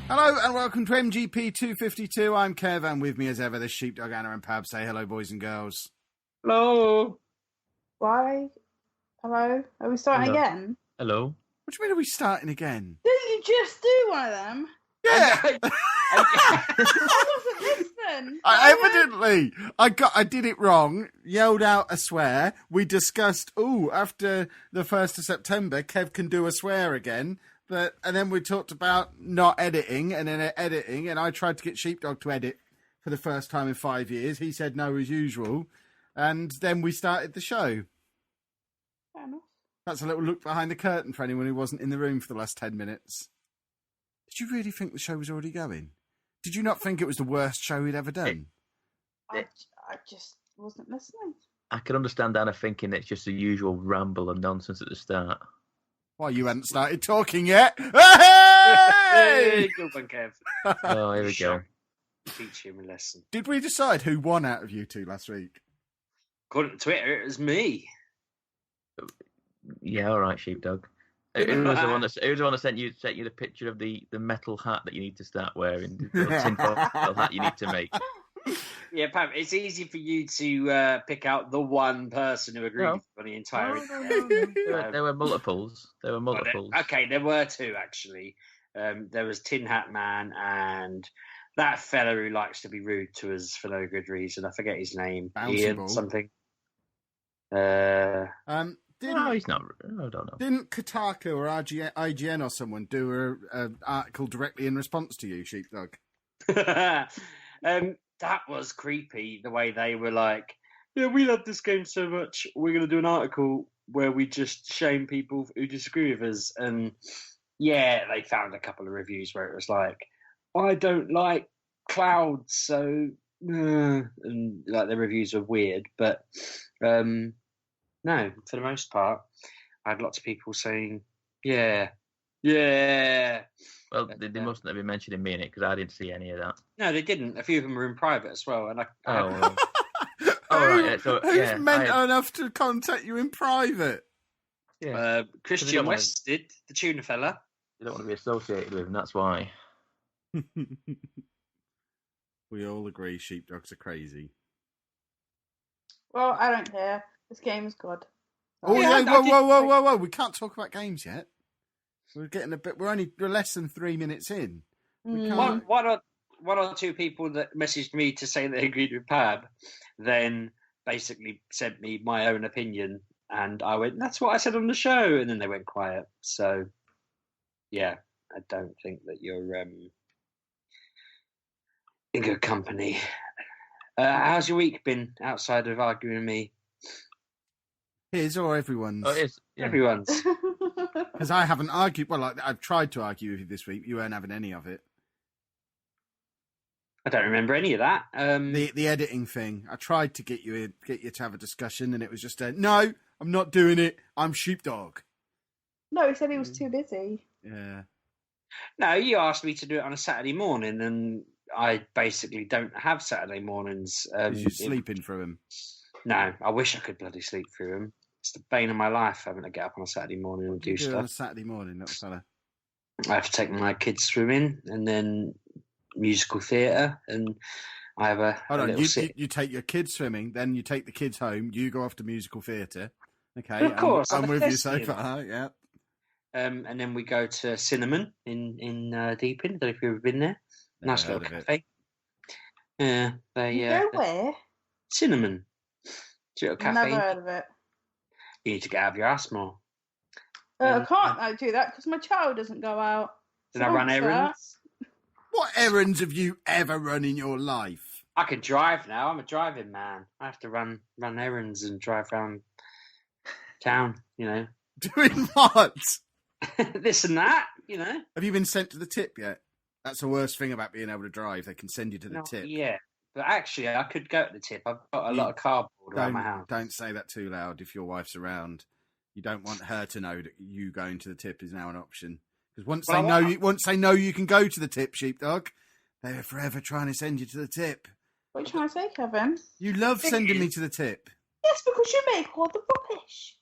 Hello and welcome to MGP252. I'm Kev, and with me as ever, the sheepdog Anna and Pab. Say hello, boys and girls. Hello. Why? Hello? Are we starting again? Hello. What do you mean, are we starting again? Didn't you just do one of them? Yeah! I wasn't listening. I did it wrong, yelled out a swear. We discussed, after the 1st of September, Kev can do a swear again. And then we talked about not editing, and then editing, and I tried to get Sheepdog to edit for the first time in 5 years. He said no as usual, and then we started the show. Fair enough. That's a little look behind the curtain for anyone who wasn't in the room for the last 10 minutes. Did you really think the show was already going? Did you not think it was the worst show we'd ever done? I just wasn't listening. I can understand Anna thinking it's just the usual ramble and nonsense at the start. Why, you hadn't started talking yet? Hey! Good one, Kev. Oh, here we go. Teach him a lesson. Did we decide who won out of you two last week? According to Twitter, it was me. Yeah, all right, sheepdog. Who was the one that sent you the picture of the metal hat that you need to start wearing? The tinfoil hat you need to make. Yeah, Pam, it's easy for you to pick out the one person who agreed with you on the entire No. There were multiples. Okay, there were two, actually. There was Tin Hat Man and that fella who likes to be rude to us for no good reason. I forget his name. Bouncy Ian Ball. something. No, he's not. I don't know. Didn't Kotaku or IGN or someone do an article directly in response to you, Sheepdog? That was creepy, the way they were like, yeah, we love this game so much, we're going to do an article where we just shame people who disagree with us. And yeah, they found a couple of reviews where it was like, I don't like clouds, so... and like the reviews were weird. But no, for the most part, I had lots of people saying, yeah. Well, they mustn't have been mentioning me in it because I didn't see any of that. No, they didn't. A few of them were in private as well. And Well. Right. So, who's mental enough to contact you in private? Yeah. Christian West did, the tuna fella. You don't want to be associated with him, that's why. We all agree sheepdogs are crazy. Well, I don't care. This game is good. Oh, Yeah, whoa. We can't talk about games yet. We're less than 3 minutes in. One or two people that messaged me to say they agreed with Pab, then basically sent me my own opinion, and I went, "That's what I said on the show," and then they went quiet. So, yeah, I don't think that you're in good company. How's your week been outside of arguing with me? His or everyone's? Oh, it is. Yeah. Everyone's. Because I haven't argued. Well, I've tried to argue with you this week. You weren't having any of it. I don't remember any of that. The editing thing. I tried to get you to have a discussion, and it was just no, I'm not doing it. I'm sheepdog. No, he said he was too busy. Yeah. No, you asked me to do it on a Saturday morning, and I basically don't have Saturday mornings. You're sleeping through them. No, I wish I could bloody sleep through them. It's the bane of my life having to get up on a Saturday morning and do stuff. On a Saturday morning, little fella. I have to take my kids swimming and then musical theatre, and I have a. Hold on, little you take your kids swimming, then you take the kids home. You go off to musical theatre. Okay, of course, I'm with you so far. Yeah. And then we go to Cinnamon in Deepin. I don't know if you've ever been there. Nice little cafe. Yeah, You go where? Cinnamon. It's a little cafe. Never heard of it. You need to get out of your ass more. I can't do that because my child doesn't go out. Did I run errands? What errands have you ever run in your life? I can drive now. I'm a driving man. I have to run errands and drive around town, you know. Doing what? This and that, you know. Have you been sent to the tip yet? That's the worst thing about being able to drive. They can send you to the tip. Yeah, but actually, I could go to the tip. I've got a lot of cardboard around my house. Don't say that too loud if your wife's around. You don't want her to know that you going to the tip is now an option. Because once they know you can go to the tip, sheepdog, they're forever trying to send you to the tip. What are you trying to say, Kevin? You love sending me to the tip. Yes, because you make all the rubbish.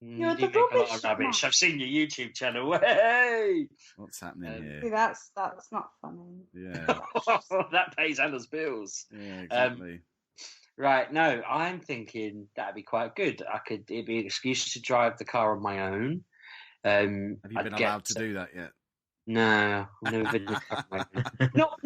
You're You the make a lot rubbish of rubbish. man. I've seen your YouTube channel. Hey! What's happening See, here? that's not funny. Yeah, That pays Anna's bills. yeah, exactly. Right, no, I'm thinking that'd be quite good. It'd be an excuse to drive the car on my own. Have you I'd been get allowed to do that yet? No, I've never been. Not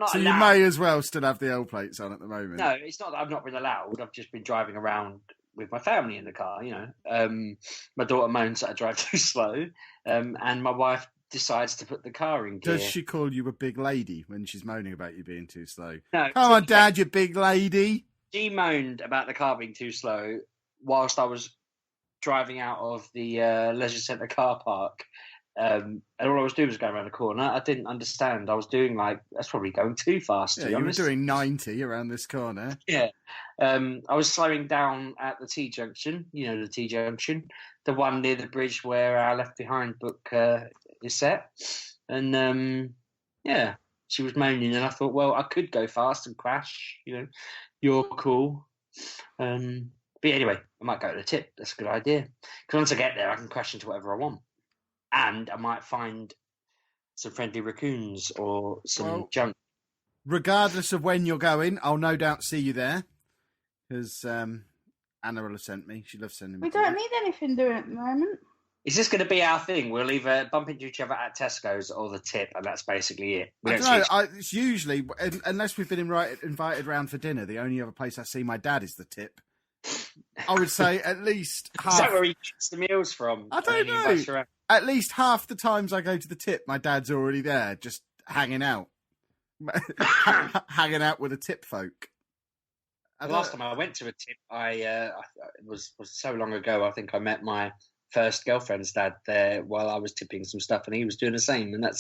So you allowed. may as well still have the L plates on at the moment. No, it's not that I've not been allowed. I've just been driving around with my family in the car. My daughter moans that I drive too slow, and my wife decides to put the car in gear. Does she call you a big lady when she's moaning about you being too slow? No, Come on, Dad, you big lady. She moaned about the car being too slow whilst I was driving out of the leisure centre car park. And all I was doing was going around the corner. I didn't understand. I was doing that's probably going too fast. Yeah, to be you were honest. doing 90 around this corner. Yeah. I was slowing down at the T junction. You know the T junction, the one near the bridge where our Left Behind book is set. And yeah, she was moaning, and I thought, well, I could go fast and crash. You're cool. But anyway, I might go to the tip. That's a good idea. Because once I get there, I can crash into whatever I want. And I might find some friendly raccoons or some junk. Regardless of when you're going, I'll no doubt see you there. Because Anna will have sent me. She loves sending me. We don't need anything doing at the moment. Is this going to be our thing? We'll either bump into each other at Tesco's or the tip, and that's basically it. I don't know. It's usually, unless we've been invited round for dinner, the only other place I see my dad is the tip. I would say at least half. Is that where he gets the meals from? I don't know. At least half the times I go to the tip, my dad's already there, just hanging out. Hanging out with the tip folk. The last time I went to a tip, it was so long ago. I think I met my first girlfriend's dad there while I was tipping some stuff, and he was doing the same. And I've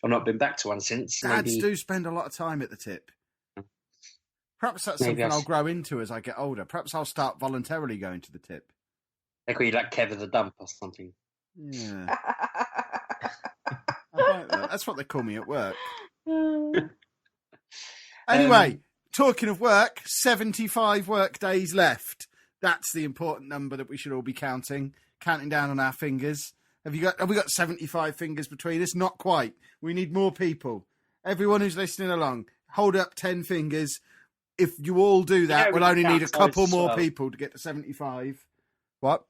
not been back to one since. Dads do spend a lot of time at the tip. Perhaps that's something I'll grow into as I get older. Perhaps I'll start voluntarily going to the tip. They call you like Kev of the Dump or something. Yeah. I like that. That's what they call me at work. Anyway, talking of work, 75 work days left. That's the important number that we should all be counting down on our fingers. Have we got 75 fingers between us? Not quite. We need more people. Everyone who's listening along, hold up 10 fingers. If you all do that, we'll only need a couple more people to get to 75. What?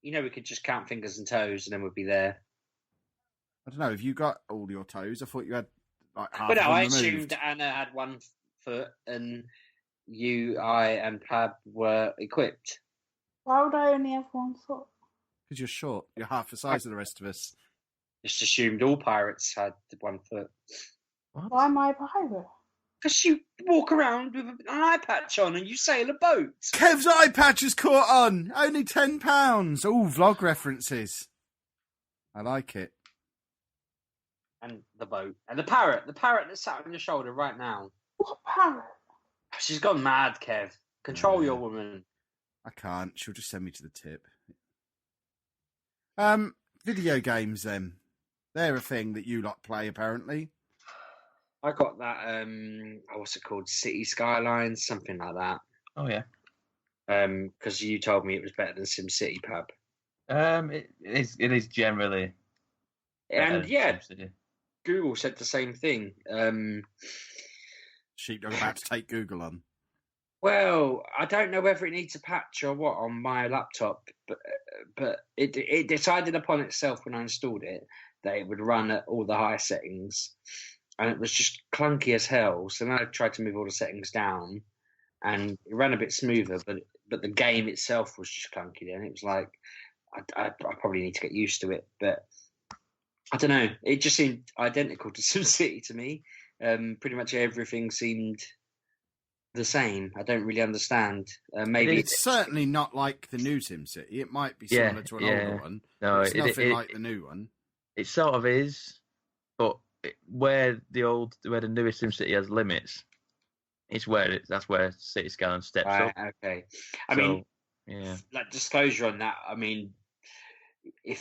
We could just count fingers and toes and then we'd be there. I don't know. Have you got all your toes? I thought you had half But no, of them I removed. assumed Anna had 1 foot and you, I, and Pab were equipped. Why would I only have 1 foot? Because you're short. You're half the size of the rest of us. Just assumed all pirates had 1 foot. What? Why am I a pirate? Because you walk around with an eye patch on and you sail a boat. Kev's eye patch is caught on. Only £10. Oh, vlog references. I like it. And the boat. And the parrot that sat on your shoulder right now. What parrot? She's gone mad, Kev. Control your woman. I can't. She'll just send me to the tip. Video games then. They're a thing that you lot play, apparently. I got that, what's it called? City Skylines, something like that. Oh, yeah. Because you told me it was better than SimCity, Pab. It is generally. And yeah, SimCity. Google said the same thing. Sheepdog about to take Google on. Well, I don't know whether it needs a patch or what on my laptop, but it decided upon itself when I installed it that it would run at all the high settings, and it was just clunky as hell. So then I tried to move all the settings down, and it ran a bit smoother, but the game itself was just clunky. Then it was like I probably need to get used to it, but I don't know. It just seemed identical to SimCity to me. Pretty much everything seemed the same. I don't really understand. Maybe it's certainly not like the new SimCity. It might be similar to an older one. No, it's nothing like the new one. It sort of is, but where the newest SimCity has limits, that's where City Skyline steps up. Okay. I mean, yeah. Like disclosure on that. I mean, I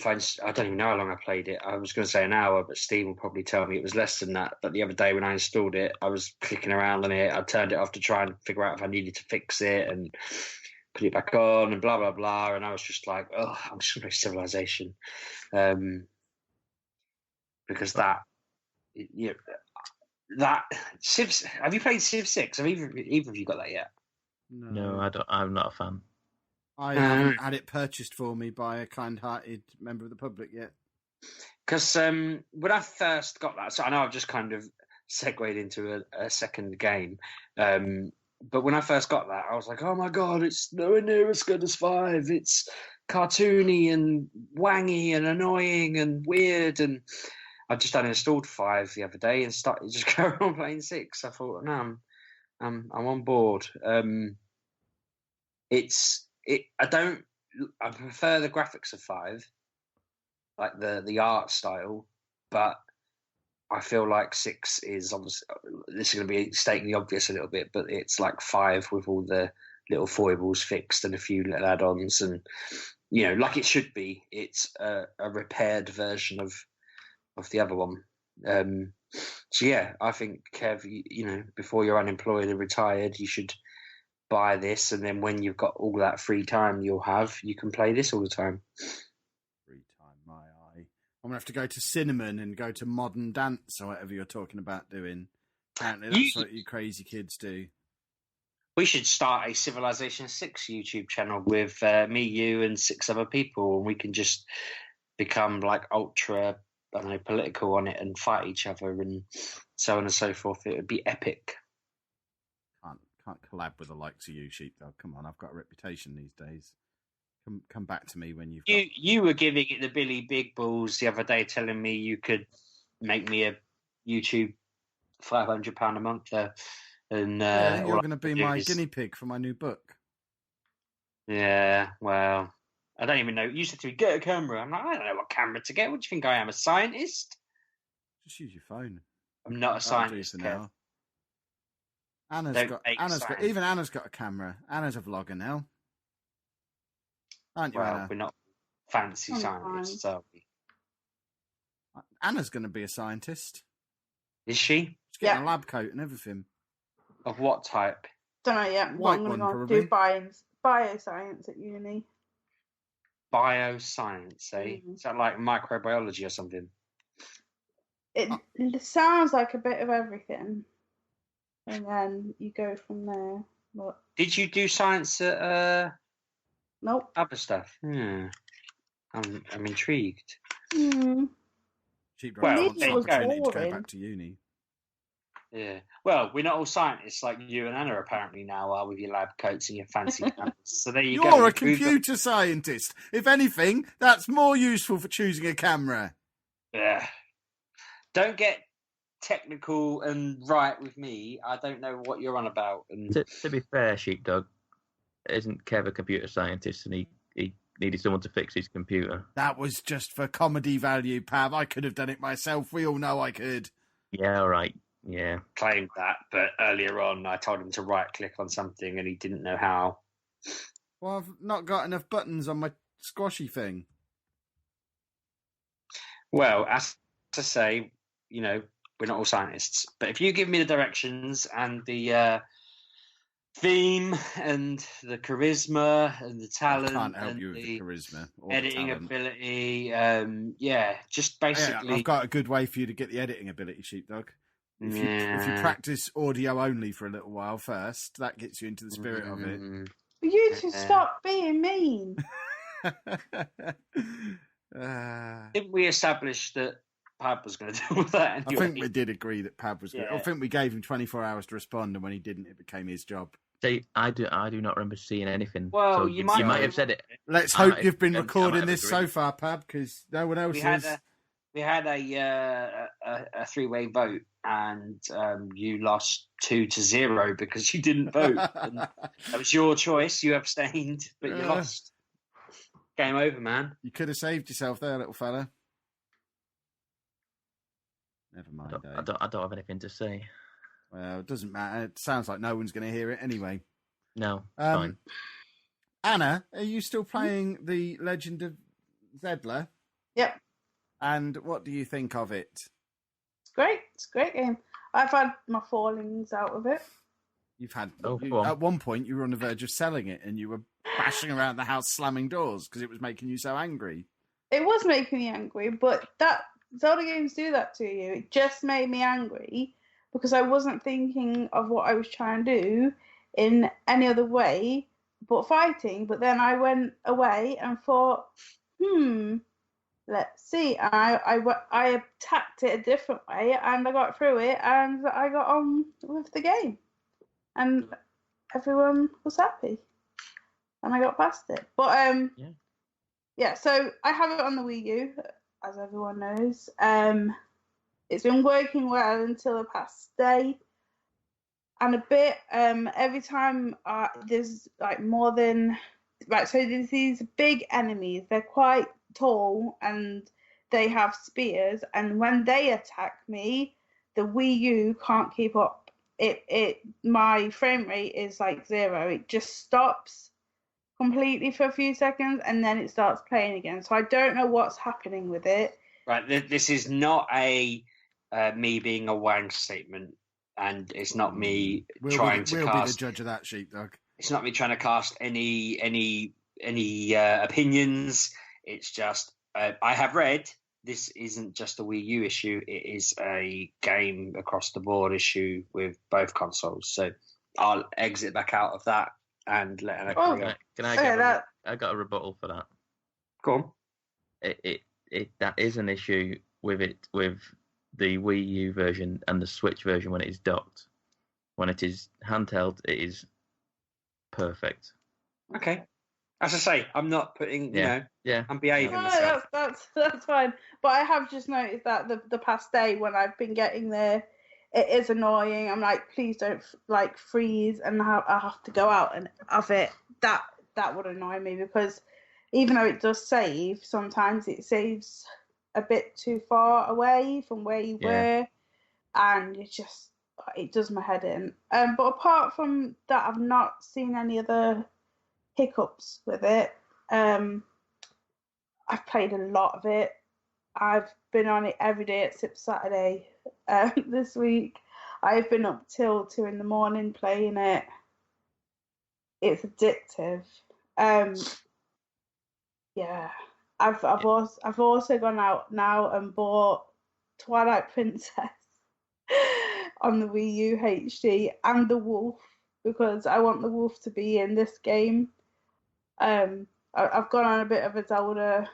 don't even know how long I played it. I was going to say an hour, but Steve will probably tell me it was less than that. But the other day when I installed it, I was clicking around on it. I turned it off to try and figure out if I needed to fix it, and put it back on and blah blah blah. And I was just like, oh, I'm just gonna play Civilization, because that, you know, that Civ. Have you played Civ 6? Have either of you got that yet? No, I don't. I'm not a fan. I haven't had it purchased for me by a kind-hearted member of the public yet. Because when I first got that, so I know I've just kind of segued into a second game, but when I first got that, I was like, oh my god, it's nowhere near as good as 5. It's cartoony and wangy and annoying and weird, and I just uninstalled 5 the other day and started just going on playing 6. I thought, no, I'm on board. I prefer the graphics of 5, like the art style, but I feel like 6 is obviously, this is going to be stating the obvious a little bit, but it's like 5 with all the little foibles fixed and a few little add-ons, and like it should be. It's a repaired version of the other one. So yeah, I think, Kev, before you're unemployed and retired, you should buy this, and then when you've got all that free time you can play this all the time. Free time, my eye. I'm going to have to go to Cinnamon and go to Modern Dance or whatever you're talking about doing. Apparently that's what you crazy kids do. We should start a Civilization 6 YouTube channel with me, you, and 6 other people, and we can just become like ultra, I don't know, political on it and fight each other and so on and so forth. It would be epic. Can't collab with the likes of you, Sheepdog. Come on, I've got a reputation these days. Come back to me when you were giving it the Billy Big Balls the other day, telling me you could make me a YouTube £500 a month. And you're going to be my guinea pig for my new book. Yeah, well, I don't even know. You said to me, get a camera. I'm like, I don't know what camera to get. What do you think I am, a scientist? Just use your phone. I'm not a scientist, Kev. Anna's got a camera. Anna's a vlogger now. Aren't you, Anna? We're not fancy scientists, are we? Anna's going to be a scientist. Is she? She's getting a lab coat and everything. Of what type? Don't know yet. White I'm one, going probably. to do bioscience at uni. Bioscience, eh? Mm-hmm. Is that like microbiology or something? It sounds like a bit of everything. And then you go from there. But... Did you do science at Nope. other stuff? I'm intrigued. Cheap Well, wants an opportunity to go back to uni. Yeah. Well, we're not all scientists like you and Anna apparently now are, with your lab coats and your fancy cameras. So there you go. You're a computer scientist. If anything, that's more useful for choosing a camera. Yeah. Don't get technical and right with me. I don't know what you're on about. And To be fair, Sheepdog, isn't Kev a computer scientist, and he needed someone to fix his computer? That was just for comedy value, Pav. I could have done it myself. We all know I could. Yeah, all right. Yeah. Claimed that, but earlier on I told him to right click on something and he didn't know how. Well, I've not got enough buttons on my squashy thing. Well, as to say, we're not all scientists, but if you give me the directions and the theme and the charisma and the talent, I can't help and you with the charisma or editing the talent. ability, just basically. I've got a good way for you to get the editing ability, Sheepdog. If you practice audio only for a little while first, that gets you into the spirit of it. You should stop being mean. Didn't we establish that Pab was going to deal with that anyway? I think we did agree that Pab was going to. I think we gave him 24 hours to respond, and when he didn't, it became his job. See, I do not remember seeing anything. Well, so you might have said it. Let's hope you've been recording this so far, Pab, because no one else is. We had a 3-way vote, and you lost 2-0 because you didn't vote. And that was your choice. You abstained, but you lost. Game over, man. You could have saved yourself there, little fella. Never mind. I don't have anything to say. Well, it doesn't matter. It sounds like no one's going to hear it anyway. No, fine. Anna, are you still playing The Legend of Zelda? Yep. And what do you think of it? It's great. It's a great game. I've had my fallings out of it. You've had Oh, go on. at one point you were on the verge of selling it, and you were bashing around the house, slamming doors because it was making you so angry. It was making me angry, but that Zelda games do that to you. It just made me angry because I wasn't thinking of what I was trying to do in any other way but fighting. But then I went away and thought, let's see. And I attacked it a different way, and I got through it, and I got on with the game, and everyone was happy, and I got past it. But yeah. So I have it on the Wii U, as everyone knows. It's been working well until the past day, and a bit. Every time there's like more than right. So there's these big enemies. They're quite tall and they have spears, and when they attack me, the Wii U can't keep up. My frame rate is like 0. It just stops completely for a few seconds and then it starts playing again. So I don't know what's happening with it. Right, this is not a me being a wank statement, and it's not me trying to cast. We'll be the judge of that, sheepdog. It's not me trying to cast any opinions. It's just I have read this isn't just a Wii U issue. It is a game across the board issue with both consoles. So I'll exit back out of that and let Anna carry on. Can I get I got a rebuttal for that. Go on. It that is an issue with the Wii U version and the Switch version when it is docked. When it is handheld, it is perfect. Okay. As I say, I'm not putting, I'm behaving myself. That's fine. But I have just noticed that the past day when I've been getting there, it is annoying. I'm like, please don't freeze and I have to go out and have it. That would annoy me because even though it does save, sometimes it saves a bit too far away from where you were, and it does my head in. But apart from that, I've not seen any other hiccups with it. I've played a lot of it. I've been on it every day except Saturday. This week I've been up till 2 a.m. playing it. It's addictive. I've also gone out now and bought Twilight Princess on the Wii U HD and the Wolf because I want the Wolf to be in this game. I've gone on a bit of a Zelda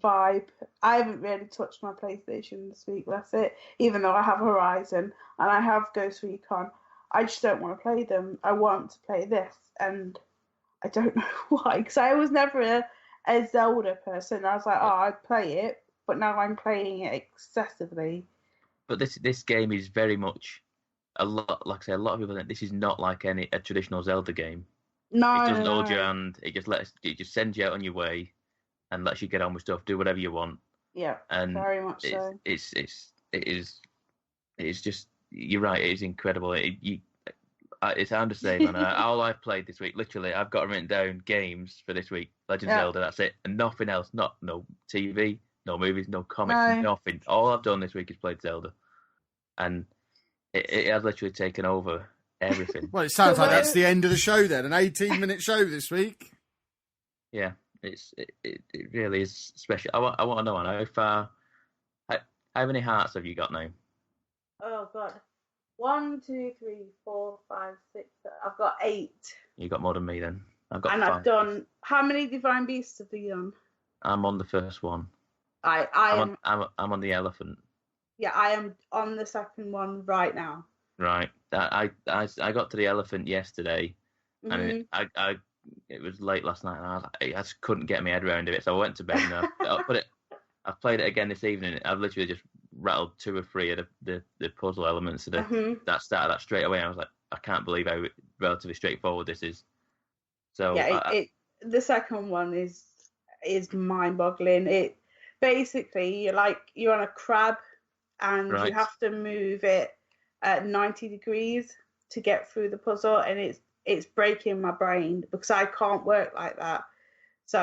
vibe. I haven't really touched my PlayStation this week, that's it. Even though I have Horizon and I have Ghost Recon, I just don't want to play them. I want to play this, and I don't know why, because I was never a Zelda person. I was like, I'd play it, but now I'm playing it excessively. But this game is very much a lot. Like I say, a lot of people think this is not like a traditional Zelda game. No, it doesn't hold your hand. It just sends you out on your way, and lets you get on with stuff. Do whatever you want. Yeah, and very much so. It is just. You're right. It is incredible. It's hard to say, man. All I've played this week, literally, I've got written down games for this week. Legend of Zelda. That's it, and nothing else. No TV, no movies, no comics, nothing. All I've done this week is played Zelda, and it has literally taken over everything. Well, it sounds like that's the end of the show then. An 18-minute show this week. Yeah, it really is special. I want to know, Anna, how many hearts have you got now? Oh God, 1, 2, 3, 4, 5, 6. I've got 8. You got more than me then. I've got 5. I've done. How many Divine Beasts have you done? I'm on the first one. I'm on the elephant. Yeah, I am on the second one right now. Right. I got to the elephant yesterday, and it was late last night, and I just couldn't get my head around it. So I went to bed and I've played it again this evening. I've literally just rattled 2 or 3 of the puzzle elements that started that straight away. I was like, I can't believe how relatively straightforward this is. So yeah, the second one is mind-boggling. It basically you're on a crab, and you have to move it at 90 degrees to get through the puzzle, and it's breaking my brain because I can't work like that. So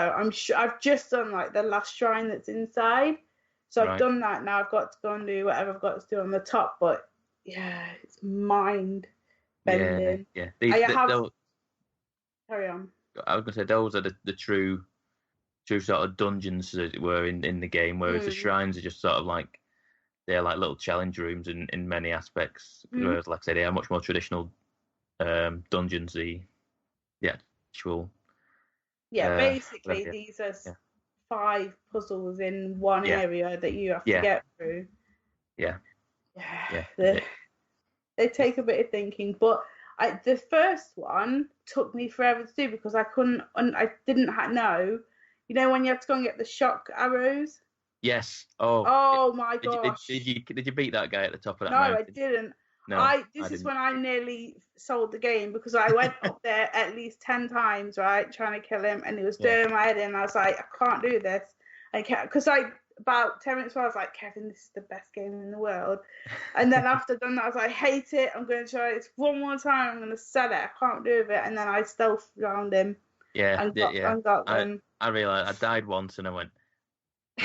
I've just done the last shrine that's inside. So I've done that. Now I've got to go and do whatever I've got to do on the top. But yeah, it's mind bending. Yeah. Carry on. I was going to say those are the true sort of dungeons, as it were, in the game, whereas the shrines are just sort of like, they're like little challenge rooms in many aspects. Whereas, like I said, they are much more traditional dungeons. The actual. Yeah, basically these are 5 puzzles in one area that you have to get through. Yeah. They take a bit of thinking, but the first one took me forever to do because I didn't know. You know when you have to go and get the shock arrows? Yes. Oh my gosh. Did you beat that guy at the top of that No, mountain? I didn't. No, This is when I nearly sold the game because I went up there at least 10 times, right, trying to kill him, and he was doing my head in. I was like, I can't do this. Because about 10 minutes ago, I was like, Kevin, this is the best game in the world. And then after done that, I was like, I hate it. I'm going to try it one more time. I'm going to sell it. I can't do it. And then I stealth around him. And got them. I realised I died once, and I went,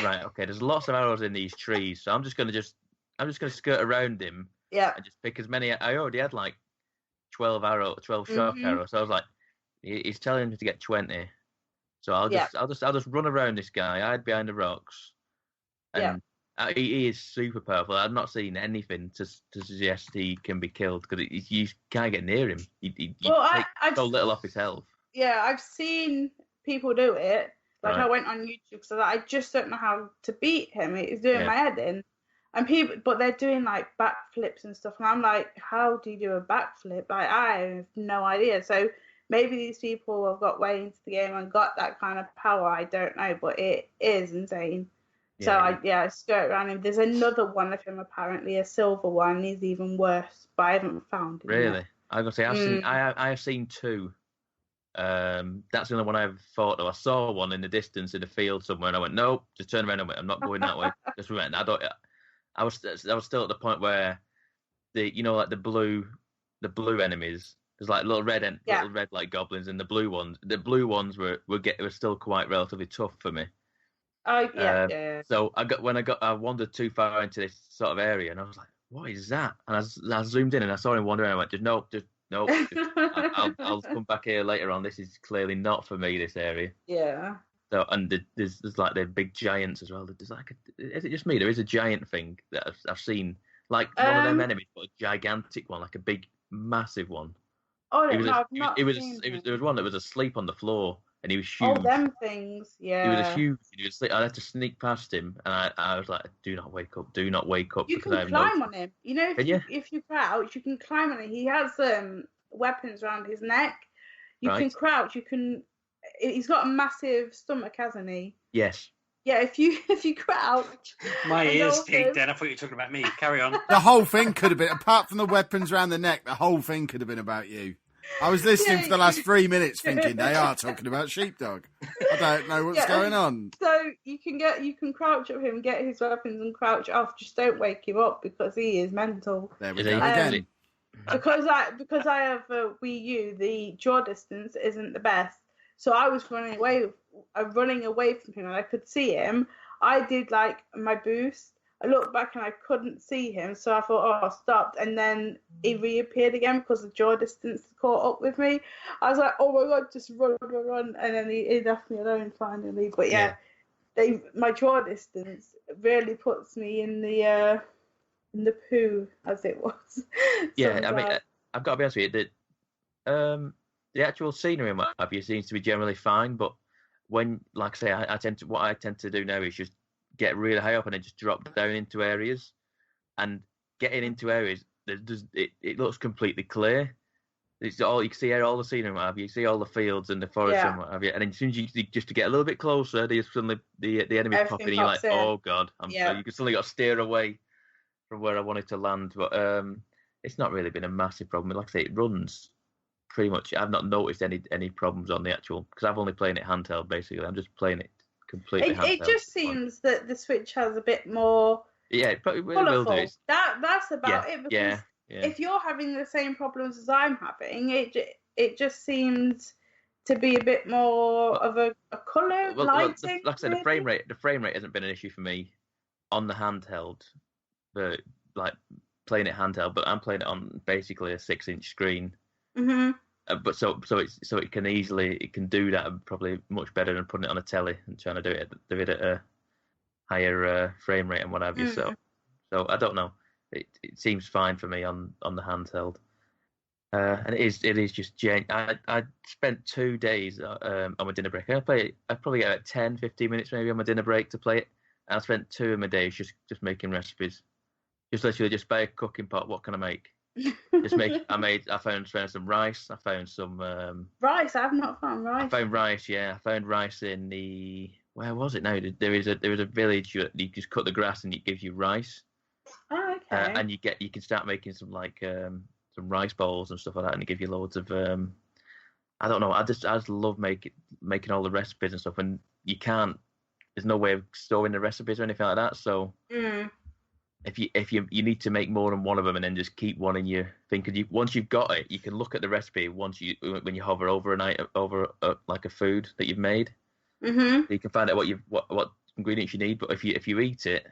right, okay. There's lots of arrows in these trees, so I'm just going to skirt around him. Yeah. And just pick as many. I already had like 12 shock arrows. So I was like, he's telling me to get 20. So I'll just run around this guy, hide behind the rocks. And he is super powerful. I've not seen anything to suggest he can be killed because you can't get near him. You take so little off his health. Yeah, I've seen people do it. Like Right. I went on YouTube, so I just don't know how to beat him. It's doing my head in. And but they're doing like backflips and stuff, and I'm like, how do you do a backflip? Like I have no idea. So maybe these people have got way into the game and got that kind of power. I don't know, but it is insane. So I skirt around him. There's another one of him apparently, a silver one. He's even worse, but I haven't found him. Really? Yet. I was gonna say I have seen 2. That's the only one I've thought of. I saw one in the distance in the field somewhere, and I went, nope, just turn around and went, I'm not going that way. Just went. I was still at the point where like the blue enemies. There's like little red like goblins, and the blue ones were still quite relatively tough for me. Oh yeah. So I wandered too far into this sort of area, and I was like, what is that? And I zoomed in and I saw him wandering. And I went, just nope. I'll come back here later on. This is clearly not for me. This area. Yeah. So there's like the big giants as well. There's like is it just me? There is a giant thing that I've seen, like one of them enemies, but a gigantic one, like a big, massive one. Oh, There was one that was asleep on the floor, and he was huge. Oh, them things, yeah. He was huge. He was asleep. I had to sneak past him, and I was like, "Do not wake up! Do not wake up!" You can climb on him. You know, if you crouch, you can climb on him. He has weapons around his neck. You can crouch. He's got a massive stomach, hasn't he? Yes. Yeah, if you crouch. My ears peaked then. I thought you were talking about me. Carry on. The whole thing could have been, apart from the weapons around the neck, the whole thing could have been about you. I was listening for the last 3 minutes thinking they are talking about Sheepdog. I don't know what's going on. So you can crouch up him, get his weapons and crouch off. Just don't wake him up because he is mental. There we go again. Because I have a Wii U, the draw distance isn't the best. So I was running away from him, and I could see him. I did like my boost. I looked back and I couldn't see him, so I thought, I stopped, and then he reappeared again because the draw distance caught up with me. I was like, oh my god, just run, and then he left me alone finally. But my draw distance really puts me in the poo, as it was. Yeah, I mean, I've got to be honest with you, the actual scenery and what have you seems to be generally fine, but when, like I say, what I tend to do now is just get really high up and then just drop down into areas, and getting into areas, it looks completely clear. It's all you can see, all the scenery and what have you. You see all the fields and the forest and what have you. And then as soon as you just to get a little bit closer, there's suddenly the enemies pop in, and you're like, oh god, so you can suddenly got to steer away from where I wanted to land. But it's not really been a massive problem. Like I say, it runs pretty much. I've not noticed any problems on the actual, because I've only playing it handheld basically. I'm just playing it completely handheld. It just seems that the Switch has a bit more. Yeah, it probably will do. That's about it. Because if you're having the same problems as I'm having, it just seems to be a bit more of a colour lighting. Like I said, the frame rate hasn't been an issue for me on the handheld. But like playing it handheld, but I'm playing it on basically a 6-inch screen. Mm-hmm. But so it can do that probably much better than putting it on a telly and trying to do it at a higher frame rate and what have you. So I don't know. It seems fine for me on the handheld. And it is just I spent 2 days on my dinner break. I probably get about 10, 15 minutes maybe on my dinner break to play it. And I spent 2 of my days just making recipes. Just literally just buy a cooking pot. What can I make? I found some rice. I found some rice. I've not found rice. I found rice. Yeah, I found rice in where was it now? There is a village. You just cut the grass and it gives you rice. Oh, okay. And you can start making some some rice bowls and stuff like that, and it gives you loads of I don't know. I just love making all the recipes and stuff, and you can't. There's no way of storing the recipes or anything like that. So if you need to make more than one of them, and then just keep one in your thing, because once you've got it, you can look at the recipe when you hover over like a food that you've made. Mm-hmm. You can find out what ingredients you need. But if you eat it,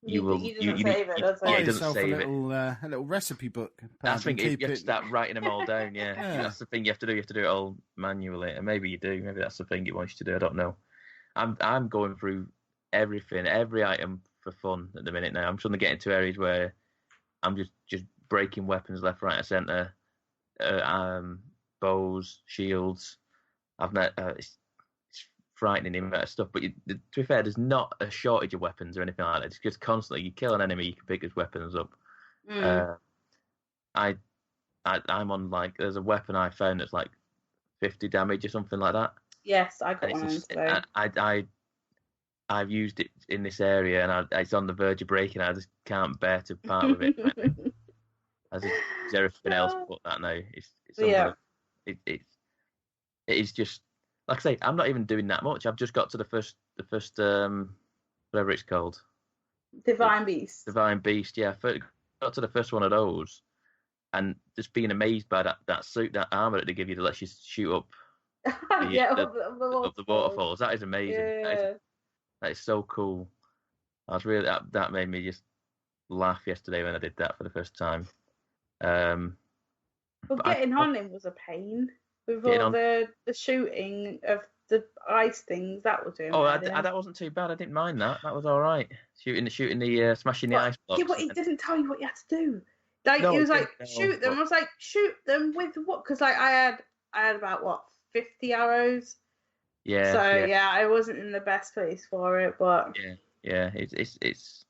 it doesn't save it. A little recipe book. I think you have to start writing them all down. Yeah. That's the thing you have to do. You have to do it all manually, and maybe you do. Maybe that's the thing it wants you to do. I don't know. I'm going through everything, every item for fun at the minute now. I'm trying to get into areas where I'm just breaking weapons left, right, and centre. Bows, shields. It's frightening the amount of stuff, but to be fair, there's not a shortage of weapons or anything like that. It's just constantly you kill an enemy, you can pick his weapons up. I'm on there's a weapon I found that's 50 damage or something like that. Yes, I got one today. I've used it in this area, and it's on the verge of breaking. I just can't bear to part with it. As is everything else but that now. It is just. Like I say, I'm not even doing that much. I've just got to the first whatever it's called. Divine Beast. Divine Beast, yeah. Got to the first one of those, and just being amazed by that suit, that armor that they give you that lets you shoot up the waterfalls. That is amazing. Yeah. That is so cool. I was really that made me just laugh yesterday when I did that for the first time. Getting on him was a pain. With all the shooting of the ice things, that was doing. That wasn't too bad. I didn't mind that. That was all right. Smashing the ice blocks. Yeah, but he didn't tell you what you had to do. He was shoot them. I was like, shoot them with what? Because I had about 50 arrows. Yeah. So I wasn't in the best place for it, but yeah. It's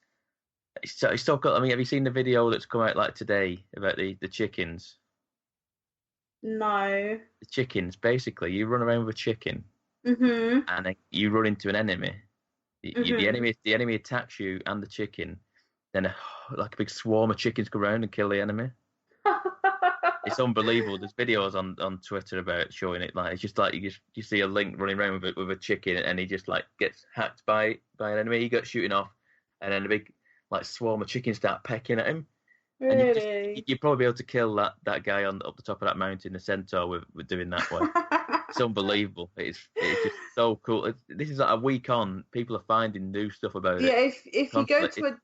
so cool. I mean, have you seen the video that's come out today about the chickens? No. The chickens, basically, you run around with a chicken, and you run into an enemy. The enemy attacks you and the chicken. Then a big swarm of chickens go around and kill the enemy. It's unbelievable. There's videos on Twitter about showing it. It's just you see a Link running around with a chicken, and he just gets hacked by an enemy. He got shooting off, and then a big swarm of chickens start pecking at him. Really? And you'd probably be able to kill that guy up the top of that mountain, the centaur, with doing that way. It's unbelievable. It's just so cool. This is a week on. People are finding new stuff about it. Yeah, if you go to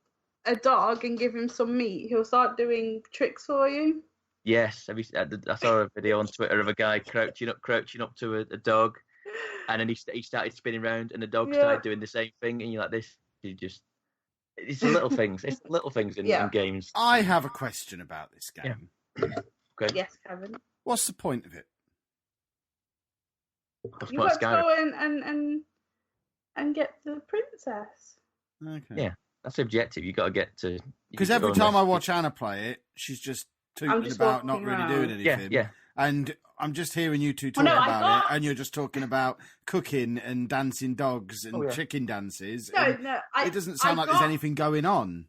a dog and give him some meat, he'll start doing tricks for you. Yes, I saw a video on Twitter of a guy crouching up to a dog, and then he started spinning around, and the dog started doing the same thing, and you're like, this is just. It's the little things. It's the little things in games. I have a question about this game. Yeah. Okay. Yes, Kevin. What's the point of it? You got to go and get the princess. Okay. Yeah, that's the objective. You got to get to. Because every time I watch Anna play it, she's just tooting about, not really doing anything. Yeah. And I'm just hearing you two talking about it, and you're just talking about cooking and dancing dogs and chicken dances. No, it doesn't sound like there's anything going on.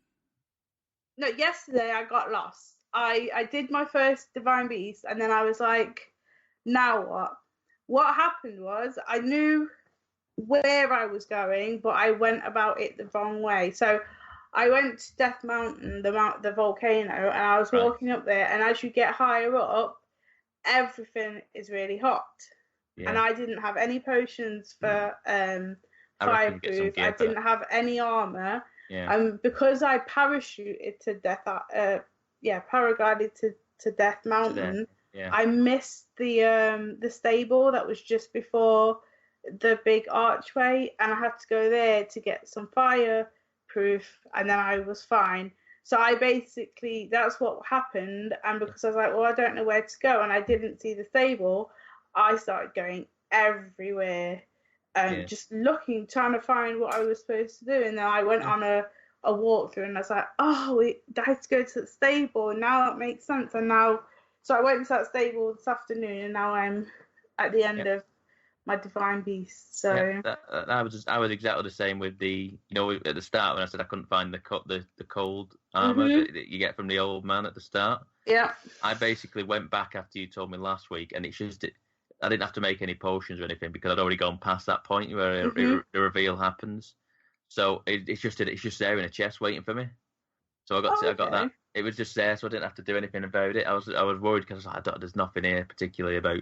No, yesterday I got lost. I did my first Divine Beast, and then I was like, now what? What happened was I knew where I was going, but I went about it the wrong way. So I went to Death Mountain, the volcano, and I was walking up there, and as you get higher up, everything is really hot. Yeah. And I didn't have any potions for fireproof. I didn't have any armor. Yeah. Because I parachuted to paraglided to Death Mountain. Yeah. I missed the stable that was just before the big archway, and I had to go there to get some fireproof, and then I was fine. So that's what happened, and because I was like, well, I don't know where to go, and I didn't see the stable, I started going everywhere, just looking, trying to find what I was supposed to do, and then I went on a walkthrough, and I was like, oh, I had to go to the stable, and now that makes sense, and now, so I went to that stable this afternoon, and now I'm at the end of my Divine Beast. So I was exactly the same with the, at the start when I said I couldn't find the cold armor that you get from the old man at the start. Yeah. I basically went back after you told me last week, and it's just I didn't have to make any potions or anything because I'd already gone past that point where the reveal happens. So it's just there in a chest waiting for me. So I got that. It was just there, so I didn't have to do anything about it. I was worried because there's nothing here particularly about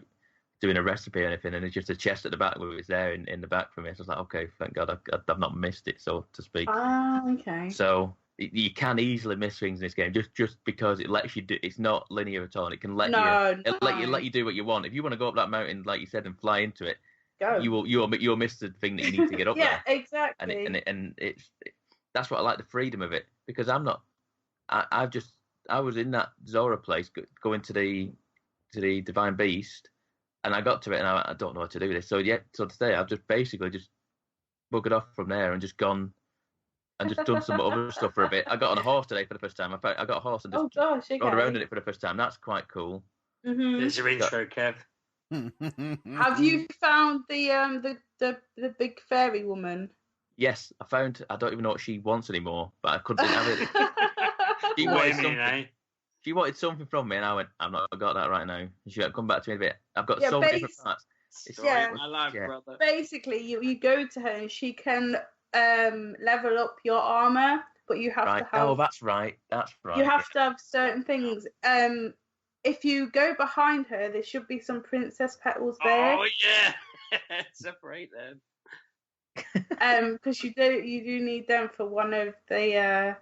doing a recipe or anything, and it's just a chest at the back where it's there in the back for me. So I was like, okay, thank God I've not missed it, so to speak. Okay. So you can easily miss things in this game just because it lets you do. It's not linear at all. And it can let let you do what you want. If you want to go up that mountain, like you said, and fly into it, go. You'll miss the thing that you need to get up there. Yeah, exactly. And that's what I like, the freedom of it, because I'm not. I was in that Zora place going to the Divine Beast, and I got to it and I don't know what to do with this. So today I've just basically just buggered off from there and just gone and just done some other stuff for a bit. I got on a horse today for the first time. I got a horse and just rode around in it for the first time. That's quite cool. Mm-hmm. There's your intro, Kev. Have you found the big fairy woman? Yes, I found. I don't even know what she wants anymore, but I couldn't have it. She wanted something from me, and I went, I've not got that right now. She got come back to me in a bit. I've got so many different parts. My life, brother. Basically, you go to her and she can level up your armor, but you have to have. Oh, that's right. You have to have certain things. If you go behind her, there should be some princess petals there. Oh yeah, separate them. Because you do need them for one of the.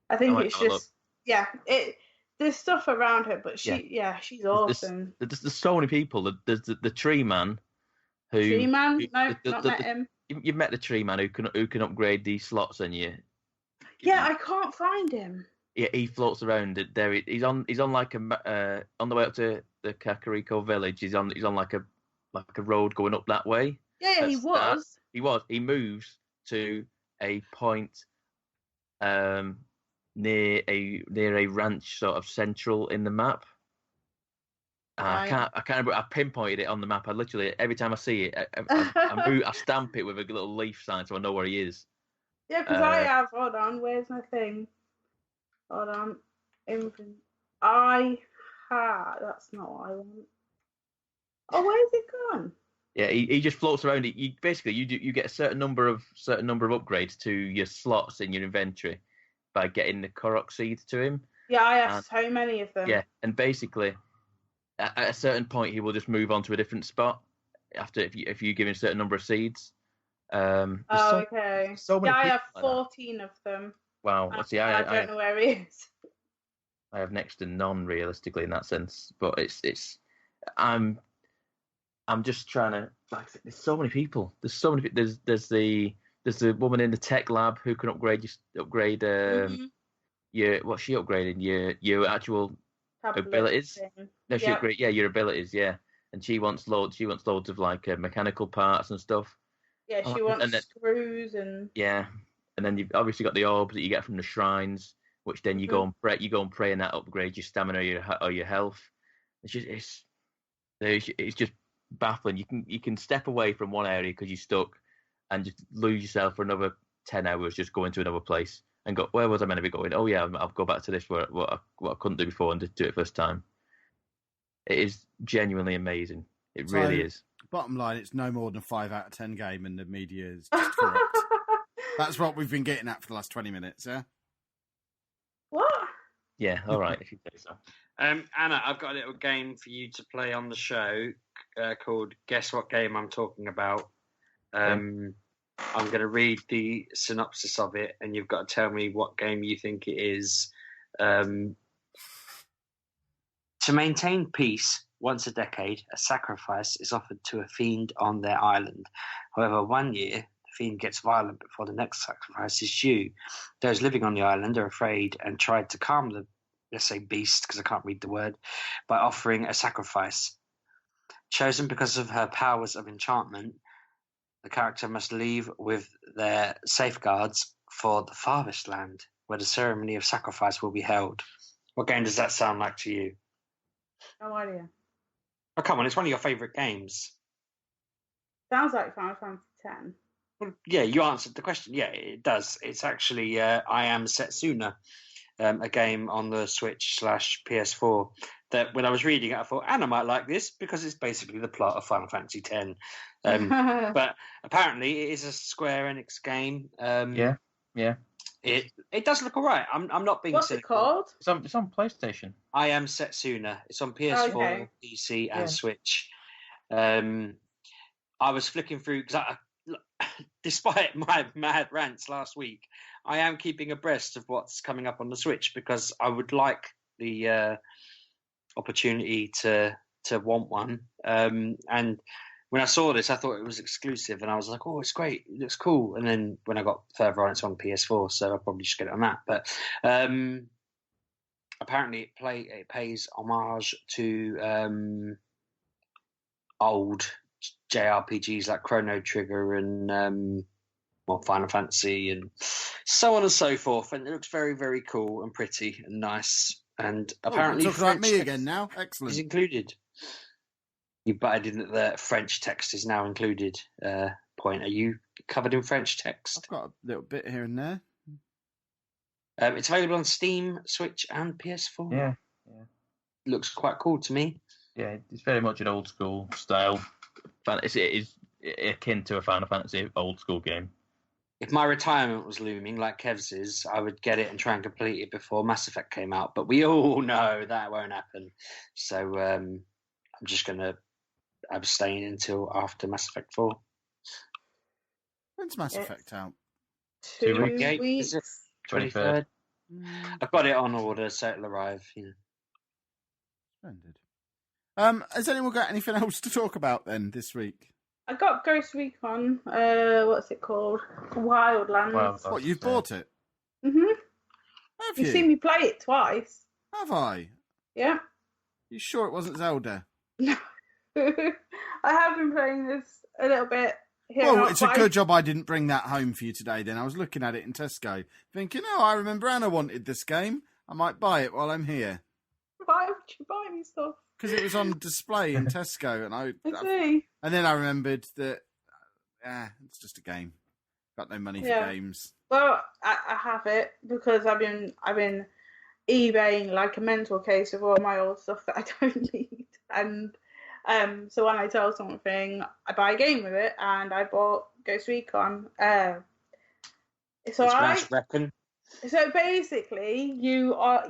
I think it's just there's stuff around her, but she's awesome. There's so many people. There's the tree man. Tree man? No, not met him. You've met the tree man who can upgrade these slots on you. Yeah, I can't find him. Yeah, he floats around there. He's on like a on the way up to the Kakariko village. He's on like a road going up that way. Yeah, he was. He moves to a point near a ranch, sort of central in the map. Right. I pinpointed it on the map. I literally every time I see it, I stamp it with a little leaf sign so I know where he is. Yeah, because I have. Hold on, where's my thing? Hold on, that's not what I want. Oh, where's it gone? Yeah, he just floats around. You get a certain number of upgrades to your slots in your inventory by getting the Korok seeds to him. Yeah, I have so many of them. Yeah, and basically, at a certain point, he will just move on to a different spot after if you give him a certain number of seeds. Okay. So many. I have 14 of them. Wow. I don't know where he is. I have next to none, realistically, in that sense. But I'm just trying to. There's so many people. There's so many. There's the woman in the tech lab who can upgrade your what's she upgrading your actual abilities. No, she upgrade your abilities. Yeah, and she wants loads of like mechanical parts and stuff. Yeah, she wants screws and. Yeah, and then you've obviously got the orbs that you get from the shrines, which then you go and pray. You go and pray, and that upgrades your stamina or your health. It's just baffling. You can step away from one area because you're stuck, and just lose yourself for another 10 hours just going to another place and go, where was I meant to be going? Oh yeah, I'll go back to this what I couldn't do before and just do it first time. It is genuinely amazing. It really is. Bottom line, it's no more than a 5 out of 10 game, and the media is just correct. That's what we've been getting at for the last 20 minutes, yeah? What? Yeah, all right, if you say so. Anna, I've got a little game for you to play on the show called Guess What Game I'm Talking About. I'm going to read the synopsis of it, and you've got to tell me what game you think it is. To maintain peace, once a decade, a sacrifice is offered to a fiend on their island. However, one year, the fiend gets violent before the next sacrifice is due. Those living on the island are afraid and try to calm the, let's say, beast, because I can't read the word, by offering a sacrifice. Chosen because of her powers of enchantment, the character must leave with their safeguards for the farthest land, where the ceremony of sacrifice will be held. What game does that sound like to you? No idea. Oh, come on, it's one of your favourite games. Sounds like Final Fantasy X. Well, yeah, you answered the question. Yeah, it does. It's actually I Am Setsuna, a game on the Switch/PS4 that when I was reading it, I thought, and I might like this because it's basically the plot of Final Fantasy X. But apparently it is a Square Enix game. Yeah. It does look all right. I'm not being What's cynical. it called? It's on PlayStation. I Am Setsuna. It's on PS4, Okay. PC, and Yeah. Switch. I was flicking through because despite my mad rants last week, I am keeping abreast of what's coming up on the Switch because I would like the opportunity to want one. And when I saw this, I thought it was exclusive, and I was like, "Oh, it's great! It looks cool." And then when I got further on, it's on PS4, so I'll probably just get it on that. But apparently, it pays homage to old JRPGs like Chrono Trigger and Final Fantasy and so on and so forth. And it looks very, very cool and pretty and nice. And apparently, talking about French me again now. Excellent. is included. You butted in that the French text is now included. Point. Are you covered in French text? I've got a little bit here and there. It's available on Steam, Switch, and PS4. Yeah. Looks quite cool to me. Yeah, it's very much an old school style. It is akin to a Final Fantasy old school game. If my retirement was looming, like Kev's is, I would get it and try and complete it before Mass Effect came out. But we all know that won't happen. So I'm just going to abstain until after Mass Effect 4. When's Mass Effect out? 2 28, is it? weeks. 23rd. I've got it on order, so it'll arrive. Yeah. Splendid. Has anyone got anything else to talk about then this week? I got Ghost Recon. What's it called? Wildlands. What, you've bought it? Mhm. Have You've you? seen me play it twice. Have I? Yeah. You sure it wasn't Zelda? I have been playing this a little bit here. Well, it's a good job I didn't bring that home for you today then. I was looking at it in Tesco, thinking, oh, I remember Anna wanted this game. I might buy it while I'm here. Why would you buy me stuff? Because it was on display in Tesco, and I see. and then I remembered that it's just a game. Got no money for games. Well, I have it because I've been eBaying like a mental case of all my old stuff that I don't need, and so when I tell something, I buy a game with it, and I bought Ghost Recon. It's alright. So basically, you are